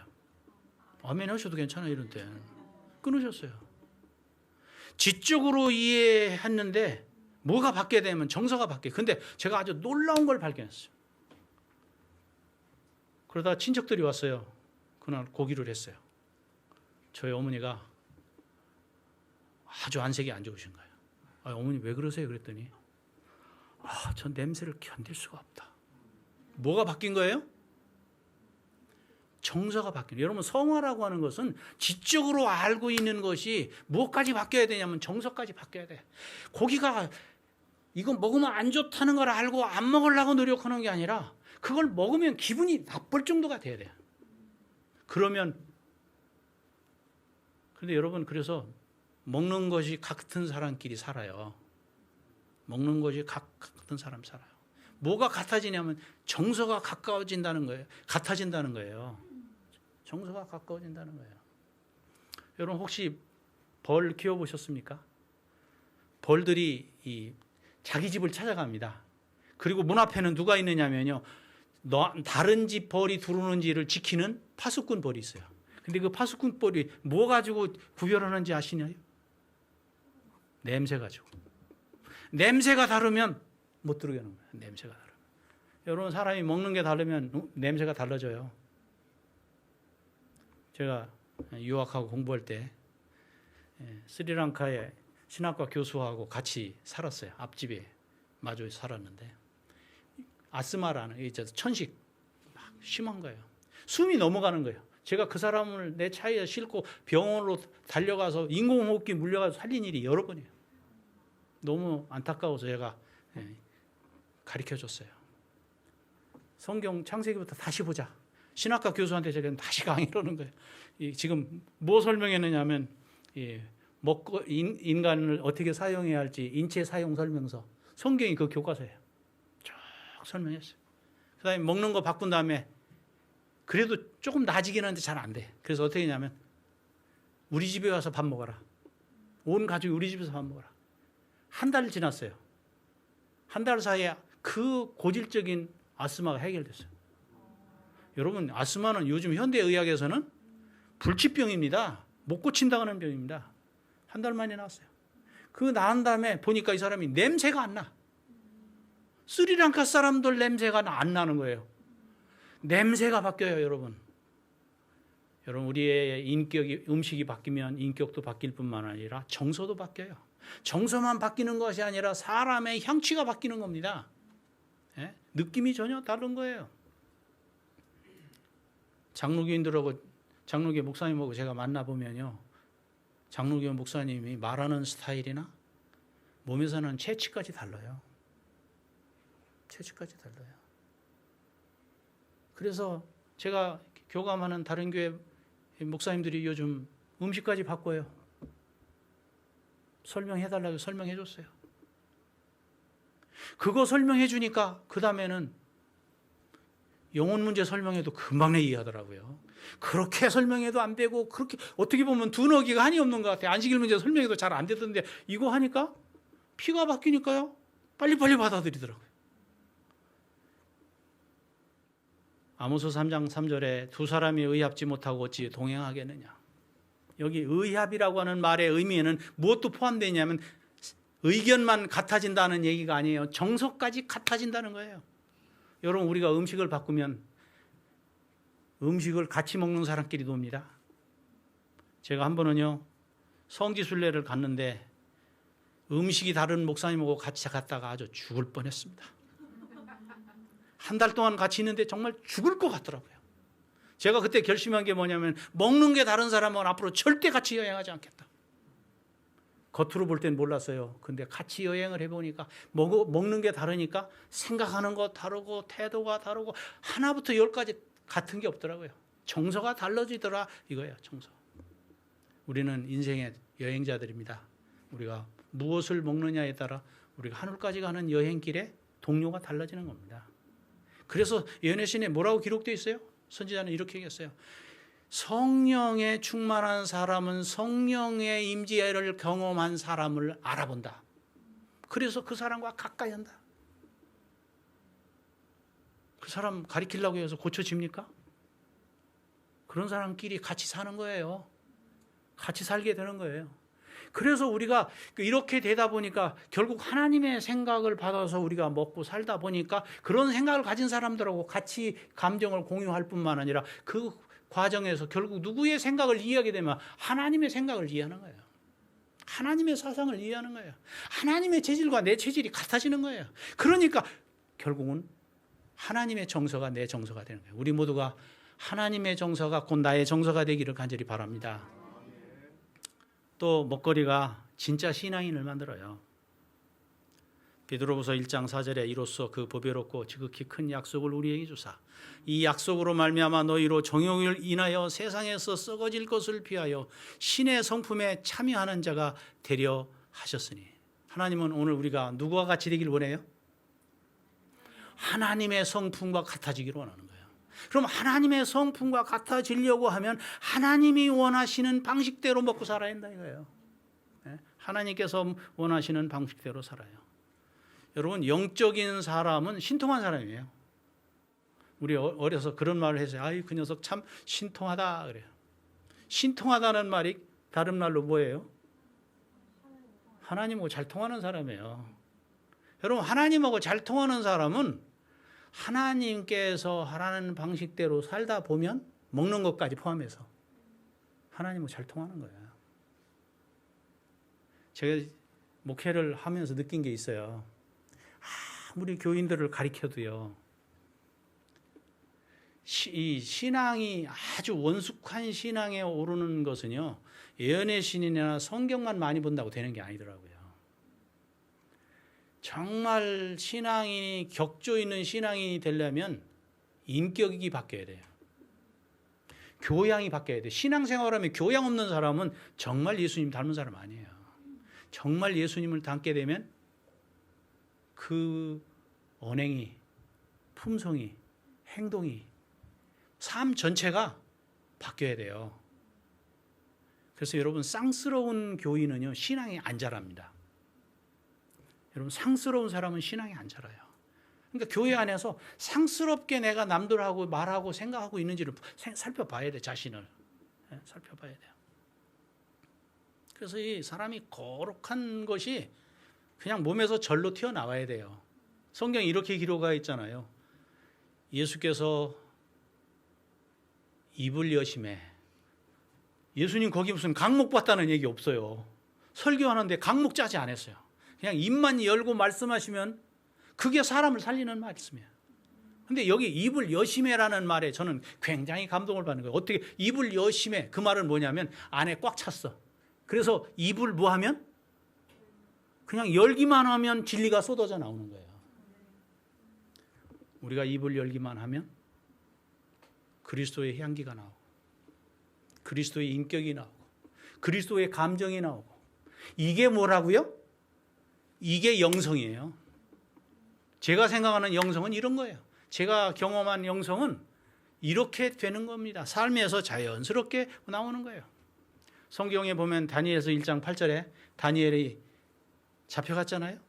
아멘 하셔도 괜찮아요 이런 때. 끊으셨어요. 지적으로 이해했는데 뭐가 바뀌게 되면 정서가 바뀌어요. 근데 제가 아주 놀라운 걸 발견했어요. 그러다 친척들이 왔어요. 그날 고기를 했어요. 저희 어머니가 아주 안색이 안 좋으신 거예요. 어머니 왜 그러세요? 그랬더니 전 냄새를 견딜 수가 없다. 뭐가 바뀐 거예요? 정서가 바뀌는. 여러분, 성화라고 하는 것은 지적으로 알고 있는 것이 무엇까지 바뀌어야 되냐면 정서까지 바뀌어야 돼. 고기가 이거 먹으면 안 좋다는 걸 알고 안 먹으려고 노력하는 게 아니라 그걸 먹으면 기분이 나쁠 정도가 돼야 돼요. 그러면, 근데 여러분, 그래서 먹는 것이 같은 사람끼리 살아요. 먹는 것이 같은 사람 살아요. 뭐가 같아지냐면 정서가 가까워진다는 거예요. 같아진다는 거예요. 정서가 가까워진다는 거예요. 여러분, 혹시 벌 키워보셨습니까? 벌들이 자기 집을 찾아갑니다. 그리고 문 앞에는 누가 있느냐면요, 다른 집 벌이 들어오는지를 지키는 파수꾼 벌이 있어요. 근데 그 파수꾼 벌이 뭐 가지고 구별하는지 아시나요? 냄새 가지고. 냄새가 다르면 못 들어오게 하는 거예요. 냄새가 다르면. 여러분, 사람이 먹는 게 다르면 냄새가 달라져요. 제가 유학하고 공부할 때 스리랑카의 신학과 교수하고 같이 살았어요. 앞집에 마주 살았는데 아스마라는 천식 막 심한 거예요. 숨이 넘어가는 거예요. 제가 그 사람을 내 차에 싣고 병원으로 달려가서 인공호흡기 물려가서 살린 일이 여러 번이에요. 너무 안타까워서 제가 가르쳐줬어요. 성경 창세기부터 다시 보자. 신학과 교수한테 제가 다시 강의를 하는 거예요. 지금 뭐 설명했느냐 하면 먹고 인간을 어떻게 사용해야 할지 인체 사용 설명서. 성경이 그 교과서예요. 쭉 설명했어요. 그 다음에 먹는 거 바꾼 다음에 그래도 조금 나아지긴 하는데 잘 안 돼. 그래서 어떻게 했냐면 우리 집에 와서 밥 먹어라. 온 가족이 우리 집에서 밥 먹어라. 한 달 지났어요. 한 달 사이에 그 고질적인 아스마가 해결됐어요. 여러분, 아스마는 요즘 현대의학에서는 불치병입니다. 못 고친다고 하는 병입니다. 한 달 만에 나왔어요. 그 나은 다음에 보니까 이 사람이 냄새가 안 나. 스리랑카 사람들 냄새가 안 나는 거예요. 냄새가 바뀌어요, 여러분. 여러분, 우리의 인격이, 음식이 바뀌면 인격도 바뀔 뿐만 아니라 정서도 바뀌어요. 정서만 바뀌는 것이 아니라 사람의 향취가 바뀌는 겁니다. 예? 느낌이 전혀 다른 거예요. 장로교인들하고 장로교 목사님하고 제가 만나보면요, 장로교 목사님이 말하는 스타일이나 몸에서는 체취까지 달라요. 체취까지 달라요. 그래서 제가 교감하는 다른 교회 목사님들이 요즘 음식까지 바꿔요. 설명해달라고 설명해줬어요. 그거 설명해주니까 그 다음에는 영혼 문제 설명해도 금방 내 이해하더라고요. 그렇게 설명해도 안 되고, 그렇게 어떻게 보면 둔어기가 한이 없는 것 같아요. 안식일 문제 설명해도 잘 안 되던데 이거 하니까 피가 바뀌니까요, 빨리빨리 받아들이더라고요. 아모스 3장 3절에 두 사람이 의합지 못하고 어찌 동행하겠느냐. 여기 의합이라고 하는 말의 의미에는 무엇도 포함되어 있냐면 의견만 같아진다는 얘기가 아니에요. 정서까지 같아진다는 거예요. 여러분, 우리가 음식을 바꾸면 음식을 같이 먹는 사람끼리 놉니다. 제가 한 번은요, 성지순례를 갔는데 음식이 다른 목사님하고 같이 갔다가 아주 죽을 뻔했습니다. 한 달 동안 같이 있는데 정말 죽을 것 같더라고요. 제가 그때 결심한 게 뭐냐면 먹는 게 다른 사람은 앞으로 절대 같이 여행하지 않겠다. 겉으로 볼 땐 몰랐어요. 근데 같이 여행을 해보니까 먹는 게 다르니까 생각하는 거 다르고 태도가 다르고 하나부터 열까지 같은 게 없더라고요. 정서가 달라지더라 이거예요. 정서. 우리는 인생의 여행자들입니다. 우리가 무엇을 먹느냐에 따라 우리가 하늘까지 가는 여행길에 동료가 달라지는 겁니다. 그래서 예언의 신에 뭐라고 기록되어 있어요? 선지자는 이렇게 얘기했어요. 성령에 충만한 사람은 성령의 임재를 경험한 사람을 알아본다. 그래서 그 사람과 가까이 한다. 그 사람 가리키려고 해서 고쳐집니까? 그런 사람끼리 같이 사는 거예요. 같이 살게 되는 거예요. 그래서 우리가 이렇게 되다 보니까 결국 하나님의 생각을 받아서 우리가 먹고 살다 보니까 그런 생각을 가진 사람들하고 같이 감정을 공유할 뿐만 아니라 그 과정에서 결국 누구의 생각을 이해하게 되면 하나님의 생각을 이해하는 거예요. 하나님의 사상을 이해하는 거예요. 하나님의 체질과 내 체질이 같아지는 거예요. 그러니까 결국은 하나님의 정서가 내 정서가 되는 거예요. 우리 모두가 하나님의 정서가 곧 나의 정서가 되기를 간절히 바랍니다. 또 먹거리가 진짜 신앙인을 만들어요. 베드로후서 1장 4절에 이로써 그 보배롭고 지극히 큰 약속을 우리에게 주사 이 약속으로 말미암아 너희로 정욕을 인하여 세상에서 썩어질 것을 피하여 신의 성품에 참여하는 자가 되려 하셨으니. 하나님은 오늘 우리가 누구와 같이 되길 원해요? 하나님의 성품과 같아지기를 원하는 거예요. 그럼 하나님의 성품과 같아지려고 하면 하나님이 원하시는 방식대로 먹고 살아야 한다 이거예요. 하나님께서 원하시는 방식대로 살아요. 여러분, 영적인 사람은 신통한 사람이에요. 우리 어려서 그런 말을 해서 아이 그 녀석 참 신통하다 그래요. 신통하다는 말이 다른 말로 뭐예요? 하나님하고 잘 통하는 사람이에요. 여러분, 하나님하고 잘 통하는 사람은 하나님께서 하라는 방식대로 살다 보면 먹는 것까지 포함해서 하나님하고 잘 통하는 거예요. 제가 목회를 하면서 느낀 게 있어요. 아무리 교인들을 가르쳐도요, 이 신앙이 아주 원숙한 신앙에 오르는 것은요, 예언의 신이나 성경만 많이 본다고 되는 게 아니더라고요. 정말 신앙인이 격조 있는 신앙인이 되려면 인격이 바뀌어야 돼요. 교양이 바뀌어야 돼요. 신앙생활하면 교양 없는 사람은 정말 예수님 닮은 사람 아니에요. 정말 예수님을 닮게 되면 그 언행이, 품성이, 행동이, 삶 전체가 바뀌어야 돼요. 그래서 여러분, 쌍스러운 교인은요, 신앙이 안 자랍니다. 여러분, 상스러운 사람은 신앙이 안 자라요. 그러니까 교회 안에서 상스럽게 내가 남들하고 말하고 생각하고 있는지를 살펴봐야 돼, 자신을. 살펴봐야 돼요. 그래서 이 사람이 거룩한 것이 그냥 몸에서 절로 튀어나와야 돼요. 성경에 이렇게 기록하여 있잖아요. 예수께서 입을 여심해. 예수님 거기 무슨 강목 봤다는 얘기 없어요. 설교하는데 강목 짜지 않았어요. 그냥 입만 열고 말씀하시면 그게 사람을 살리는 말씀이에요. 근데 여기 입을 여심해라는 말에 저는 굉장히 감동을 받는 거예요. 어떻게 입을 여심해? 그 말은 뭐냐면 안에 꽉 찼어. 그래서 입을 뭐 하면? 그냥 열기만 하면 진리가 쏟아져 나오는 거예요. 우리가 입을 열기만 하면 그리스도의 향기가 나오고, 그리스도의 인격이 나오고, 그리스도의 감정이 나오고, 이게 뭐라고요? 이게 영성이에요. 제가 생각하는 영성은 이런 거예요. 제가 경험한 영성은 이렇게 되는 겁니다. 삶에서 자연스럽게 나오는 거예요. 성경에 보면 다니엘서 1장 8절에 다니엘이 잡혀갔잖아요.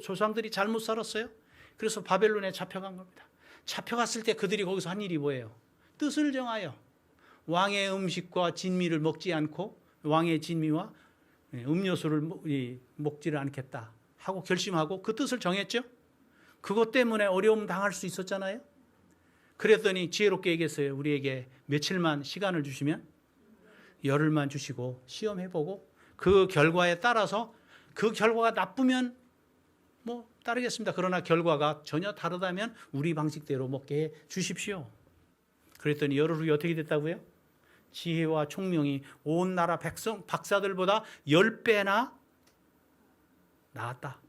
조상들이 잘못 살았어요. 그래서 바벨론에 잡혀간 겁니다. 잡혀갔을 때 그들이 거기서 한 일이 뭐예요? 뜻을 정하여 왕의 음식과 진미를 먹지 않고 왕의 진미와 음료수를 먹지를 않겠다 하고 결심하고 그 뜻을 정했죠. 그것 때문에 어려움 당할 수 있었잖아요. 그랬더니 지혜롭게 얘기했어요. 우리에게 며칠만 시간을 주시면 열흘만 주시고 시험해보고 그 결과에 따라서 그 결과가 나쁘면 뭐 따르겠습니다. 그러나 결과가 전혀 다르다면 우리 방식대로 먹게 해 주십시오. 그랬더니 열흘 후에 어떻게 됐다고요? 지혜와 총명이 온 나라 박사들보다 10배나 나았다.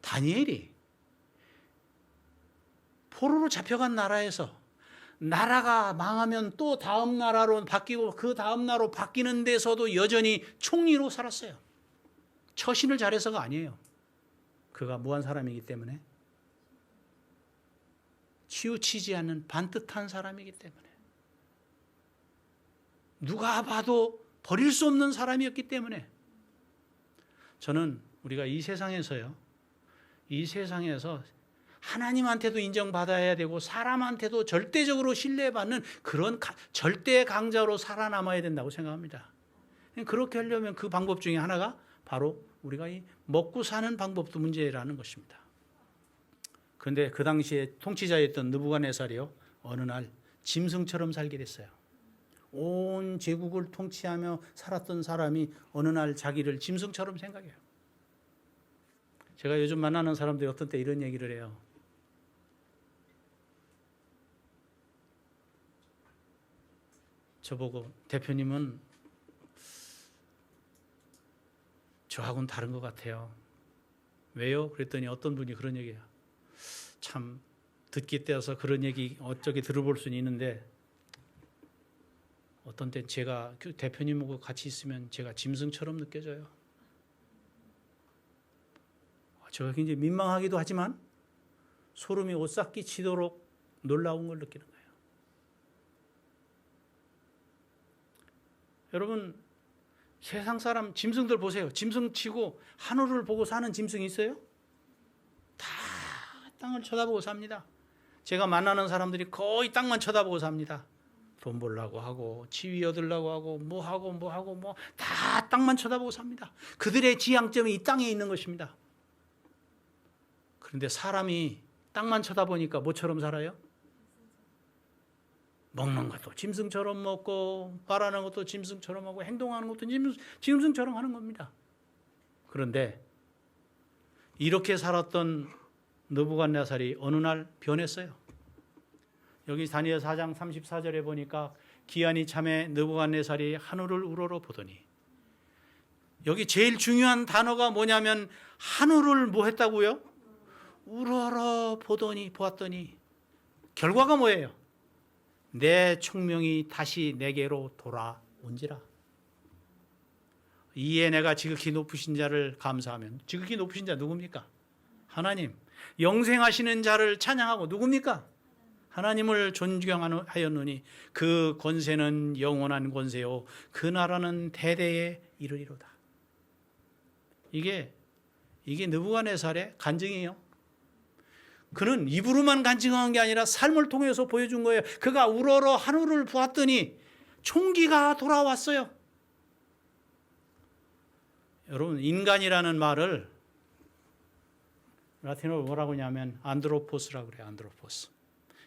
다니엘이 포로로 잡혀간 나라에서 나라가 망하면 또 다음 나라로 바뀌고 그 다음 나라로 바뀌는 데서도 여전히 총리로 살았어요. 처신을 잘해서가 아니에요. 그가 무한 사람이기 때문에, 치우치지 않는 반듯한 사람이기 때문에, 누가 봐도 버릴 수 없는 사람이었기 때문에, 저는 우리가 이 세상에서 하나님한테도 인정받아야 되고 사람한테도 절대적으로 신뢰받는 그런 절대 강자로 살아남아야 된다고 생각합니다. 그렇게 하려면 그 방법 중에 하나가 바로 우리가 이 먹고 사는 방법도 문제라는 것입니다. 그런데 그 당시에 통치자였던 느부갓네살이요, 어느 날 짐승처럼 살게 됐어요. 온 제국을 통치하며 살았던 사람이 어느 날 자기를 짐승처럼 생각해요. 제가 요즘 만나는 사람들이 어떤 때 이런 얘기를 해요. 저보고 대표님은 저하고는 다른 것 같아요. 왜요? 그랬더니 어떤 분이 그런 얘기해요. 참 듣기 떼어서 그런 얘기 어쩌게 들어볼 수는 있는데 어떤 때 제가 대표님하고 같이 있으면 제가 짐승처럼 느껴져요. 제가 굉장히 민망하기도 하지만 소름이 오싹 끼치도록 놀라운 걸 느끼는 거예요. 여러분, 세상 사람 짐승들 보세요. 짐승 치고 하늘을 보고 사는 짐승이 있어요? 다 땅을 쳐다보고 삽니다. 제가 만나는 사람들이 거의 땅만 쳐다보고 삽니다. 돈 벌려고 하고 지위 얻으려고 하고 뭐 다 땅만 쳐다보고 삽니다. 그들의 지향점이 이 땅에 있는 것입니다. 그런데 사람이 땅만 쳐다보니까 뭐처럼 살아요? 먹는 것도 짐승처럼 먹고 말하는 것도 짐승처럼 하고 행동하는 것도 짐승처럼 하는 겁니다. 그런데 이렇게 살았던 느부갓네살이 어느 날 변했어요. 여기 다니엘 4장 34절에 보니까 기한이 참에 느부갓네살이 하늘을 우러러 보더니, 여기 제일 중요한 단어가 뭐냐면 하늘을 뭐 했다고요? 우러러 보았더니 결과가 뭐예요? 내 총명이 다시 내게로 돌아온지라. 이에 내가 지극히 높으신 자를 감사하면, 지극히 높으신 자 누굽니까? 하나님. 영생하시는 자를 찬양하고 누굽니까? 하나님을 존경하였노니 그 권세는 영원한 권세요 그 나라는 대대에 이르리로다. 이게 느부갓네살의 간증이에요. 그는 입으로만 간증한 게 아니라 삶을 통해서 보여준 거예요. 그가 우러러 하늘을 보았더니 총기가 돌아왔어요. 여러분, 인간이라는 말을 라틴어로 뭐라고 하냐면 안드로포스라고 그래요. 안드로포스.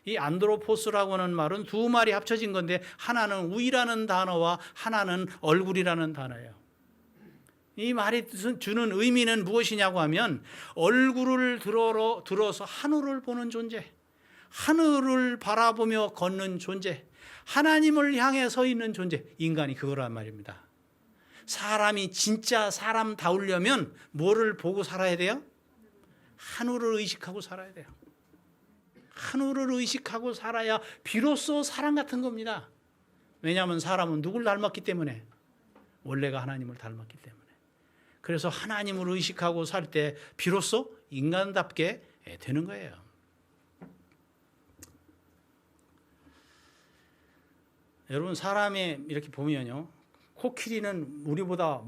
이 안드로포스라고 하는 말은 두 말이 합쳐진 건데 하나는 우이라는 단어와 하나는 얼굴이라는 단어예요. 이 말이 주는 의미는 무엇이냐고 하면 얼굴을 들어서 하늘을 보는 존재, 하늘을 바라보며 걷는 존재, 하나님을 향해 서 있는 존재, 인간이 그거란 말입니다. 사람이 진짜 사람다우려면 뭐를 보고 살아야 돼요? 하늘을 의식하고 살아야 돼요. 하늘을 의식하고 살아야 비로소 사람 같은 겁니다. 왜냐하면 사람은 누굴 닮았기 때문에, 원래가 하나님을 닮았기 때문에. 그래서 하나님을 의식하고 살 때 비로소 인간답게 되는 거예요. 여러분, 사람이 이렇게 보면요, 코끼리는 우리보다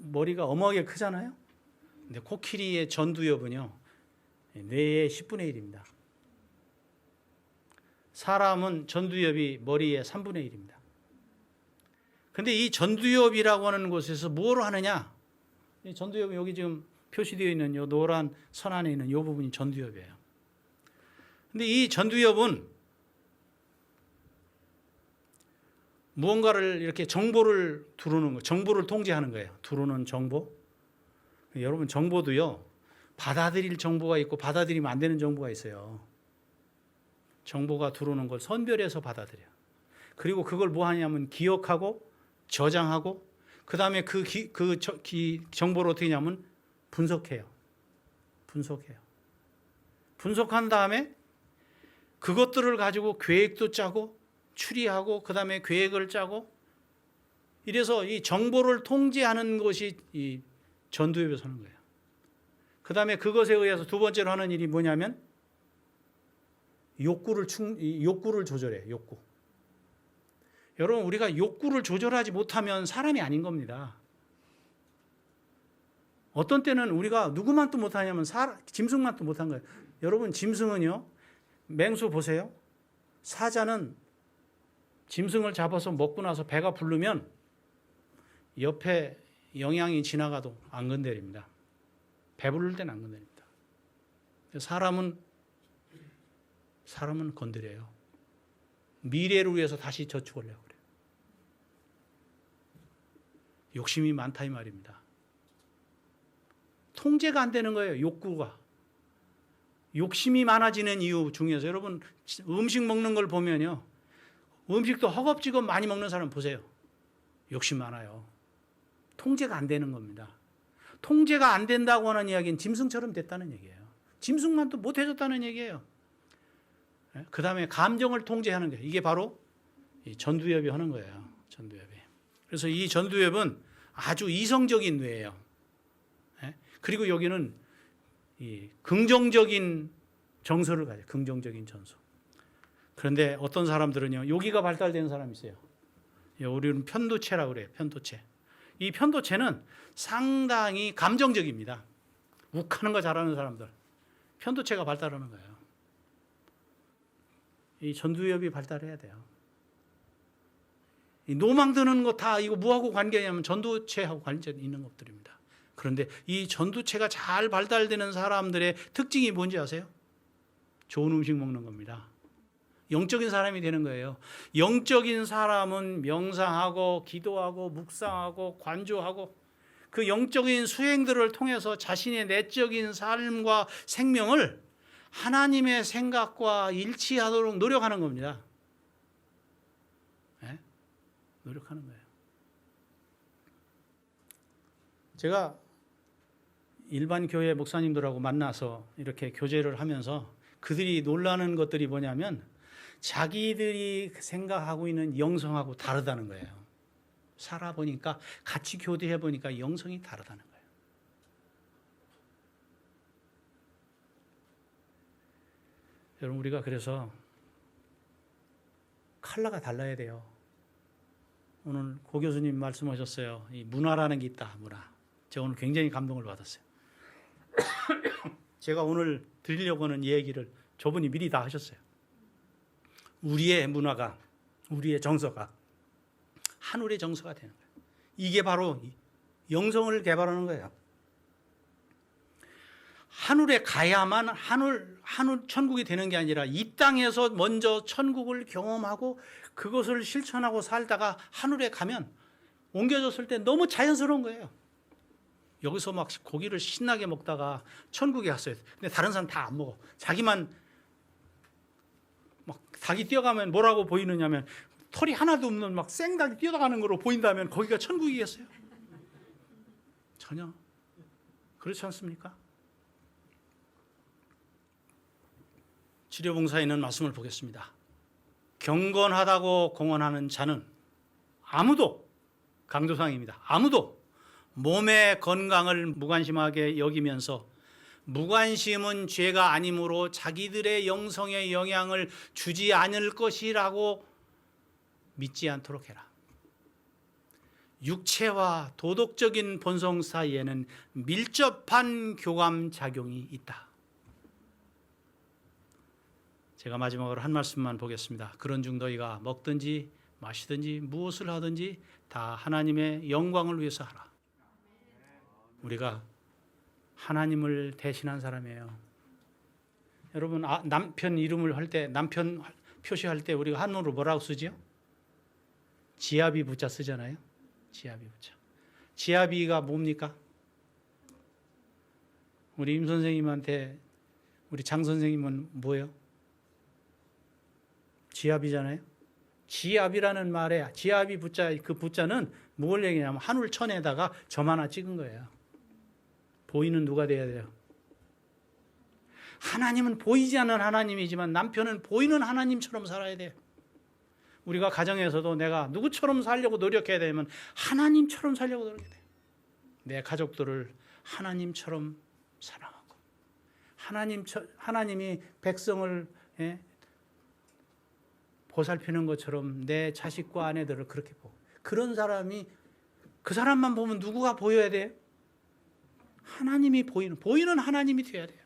머리가 어마하게 크잖아요. 근데 코끼리의 전두엽은요, 뇌의 10분의 1입니다. 사람은 전두엽이 머리의 3분의 1입니다. 근데 이 전두엽이라고 하는 곳에서 뭐를 하느냐? 이 전두엽이 여기 지금 표시되어 있는 이 노란 선 안에 있는 이 부분이 전두엽이에요. 근데 이 전두엽은 무언가를 이렇게 정보를 두르는 거, 정보를 통제하는 거예요. 두르는 정보. 여러분, 정보도요, 받아들일 정보가 있고 받아들이면 안 되는 정보가 있어요. 정보가 들어오는 걸 선별해서 받아들여요. 그리고 그걸 뭐 하냐면 기억하고 저장하고 그 다음에 그 정보를 어떻게 하냐면 분석해요. 분석한 다음에 그것들을 가지고 계획도 짜고 추리하고 그 다음에 계획을 짜고, 이래서 이 정보를 통제하는 것이 이 전두엽에서 하는 거예요. 그 다음에 그것에 의해서 두 번째로 하는 일이 뭐냐면 욕구를 조절해요. 욕구. 여러분, 우리가 욕구를 조절하지 못하면 사람이 아닌 겁니다. 어떤 때는 우리가 누구만 또 못하냐면 짐승만 또 못한 거예요. 여러분 짐승은요, 맹수 보세요. 사자는 짐승을 잡아서 먹고 나서 배가 부르면 옆에 영양이 지나가도 안 건드립니다. 배부를 때는 안 건드립니다. 사람은 건드려요. 미래를 위해서 다시 저축하려고 그래요. 욕심이 많다 이 말입니다. 통제가 안 되는 거예요. 욕구가. 욕심이 많아지는 이유 중에서 여러분 음식 먹는 걸 보면요. 음식도 허겁지겁 많이 먹는 사람 보세요. 욕심 많아요. 통제가 안 되는 겁니다. 통제가 안 된다고 하는 이야기는 짐승처럼 됐다는 얘기예요. 짐승만 또 못해졌다는 얘기예요. 그 다음에 감정을 통제하는 거예요. 이게 바로 전두엽이 하는 거예요. 전두엽이. 그래서 이 전두엽은 아주 이성적인 뇌예요. 그리고 여기는 이 긍정적인 정서를 가져요. 긍정적인 정서. 그런데 어떤 사람들은요, 여기가 발달되는 사람이 있어요. 우리는 편도체라고 그래요. 편도체. 이 편도체는 상당히 감정적입니다. 욱하는 거 잘하는 사람들. 편도체가 발달하는 거예요. 이 전두엽이 발달해야 돼요. 이 노망 드는 거 다 이거 뭐하고 관계냐면 전두체하고 관계 있는 것들입니다. 그런데 이 전두체가 잘 발달되는 사람들의 특징이 뭔지 아세요? 좋은 음식 먹는 겁니다. 영적인 사람이 되는 거예요. 영적인 사람은 명상하고 기도하고 묵상하고 관조하고 그 영적인 수행들을 통해서 자신의 내적인 삶과 생명을 하나님의 생각과 일치하도록 노력하는 겁니다. 네? 노력하는 거예요. 제가 일반 교회 목사님들하고 만나서 이렇게 교제를 하면서 그들이 놀라는 것들이 뭐냐면 자기들이 생각하고 있는 영성하고 다르다는 거예요. 살아보니까 같이 교대해 보니까 영성이 다르다는 거예요. 여러분 우리가 그래서 컬러가 달라야 돼요. 오늘 고 교수님 말씀하셨어요. 이 문화라는 게 있다. 문화. 제가 오늘 굉장히 감동을 받았어요. 제가 오늘 드리려고 하는 얘기를 저분이 미리 다 하셨어요. 우리의 문화가, 우리의 정서가 하늘의 정서가 되는 거예요. 이게 바로 영성을 개발하는 거예요. 하늘에 가야만 하늘 천국이 되는 게 아니라 이 땅에서 먼저 천국을 경험하고 그것을 실천하고 살다가 하늘에 가면 옮겨졌을 때 너무 자연스러운 거예요. 여기서 막 고기를 신나게 먹다가 천국에 갔어요. 근데 다른 사람 다 안 먹어. 자기만 막 닭이 뛰어가면 뭐라고 보이느냐면 털이 하나도 없는 막 생닭이 뛰어가는 거로 보인다면 거기가 천국이겠어요? 전혀 그렇지 않습니까? 치료봉사에는 말씀을 보겠습니다. 경건하다고 공언하는 자는 아무도, 강조사항입니다. 아무도 몸의 건강을 무관심하게 여기면서 무관심은 죄가 아니므로 자기들의 영성에 영향을 주지 않을 것이라고 믿지 않도록 해라. 육체와 도덕적인 본성 사이에는 밀접한 교감 작용이 있다. 제가 마지막으로 한 말씀만 보겠습니다. 그런즉 너희가 먹든지 마시든지 무엇을 하든지 다 하나님의 영광을 위해서 하라. 우리가 하나님을 대신한 사람이에요. 여러분 남편 이름을 할 때, 남편 표시할 때 우리가 한문으로 뭐라고 쓰죠? 지아비 부자 쓰잖아요. 지아비 부자. 지아비가 뭡니까? 우리 임 선생님한테 우리 장 선생님은 뭐예요? 지압이잖아요. 지압이라는 말에 지압이 부자, 그 부자는 뭘 얘기냐면 하늘천에다가 점 하나 찍은 거예요. 보이는 누가 돼야 돼요? 하나님은 보이지 않는 하나님이지만 남편은 보이는 하나님처럼 살아야 돼요. 우리가 가정에서도 내가 누구처럼 살려고 노력해야 되면 하나님처럼 살려고 노력해야 돼요. 내 가족들을 하나님처럼 사랑하고 하나님이 백성을 보살피는 것처럼 내 자식과 아내들을 그렇게 보고, 그런 사람이, 그 사람만 보면 누구가 보여야 돼요? 하나님이 보이는 하나님이 되어야 돼요.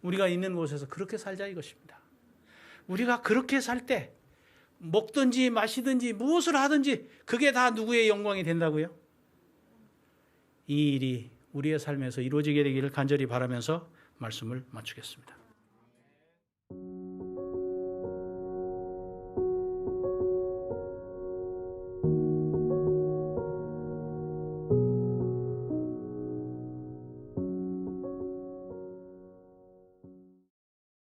우리가 있는 곳에서 그렇게 살자 이것입니다. 우리가 그렇게 살 때 먹든지 마시든지 무엇을 하든지 그게 다 누구의 영광이 된다고요? 이 일이 우리의 삶에서 이루어지게 되기를 간절히 바라면서 말씀을 마치겠습니다.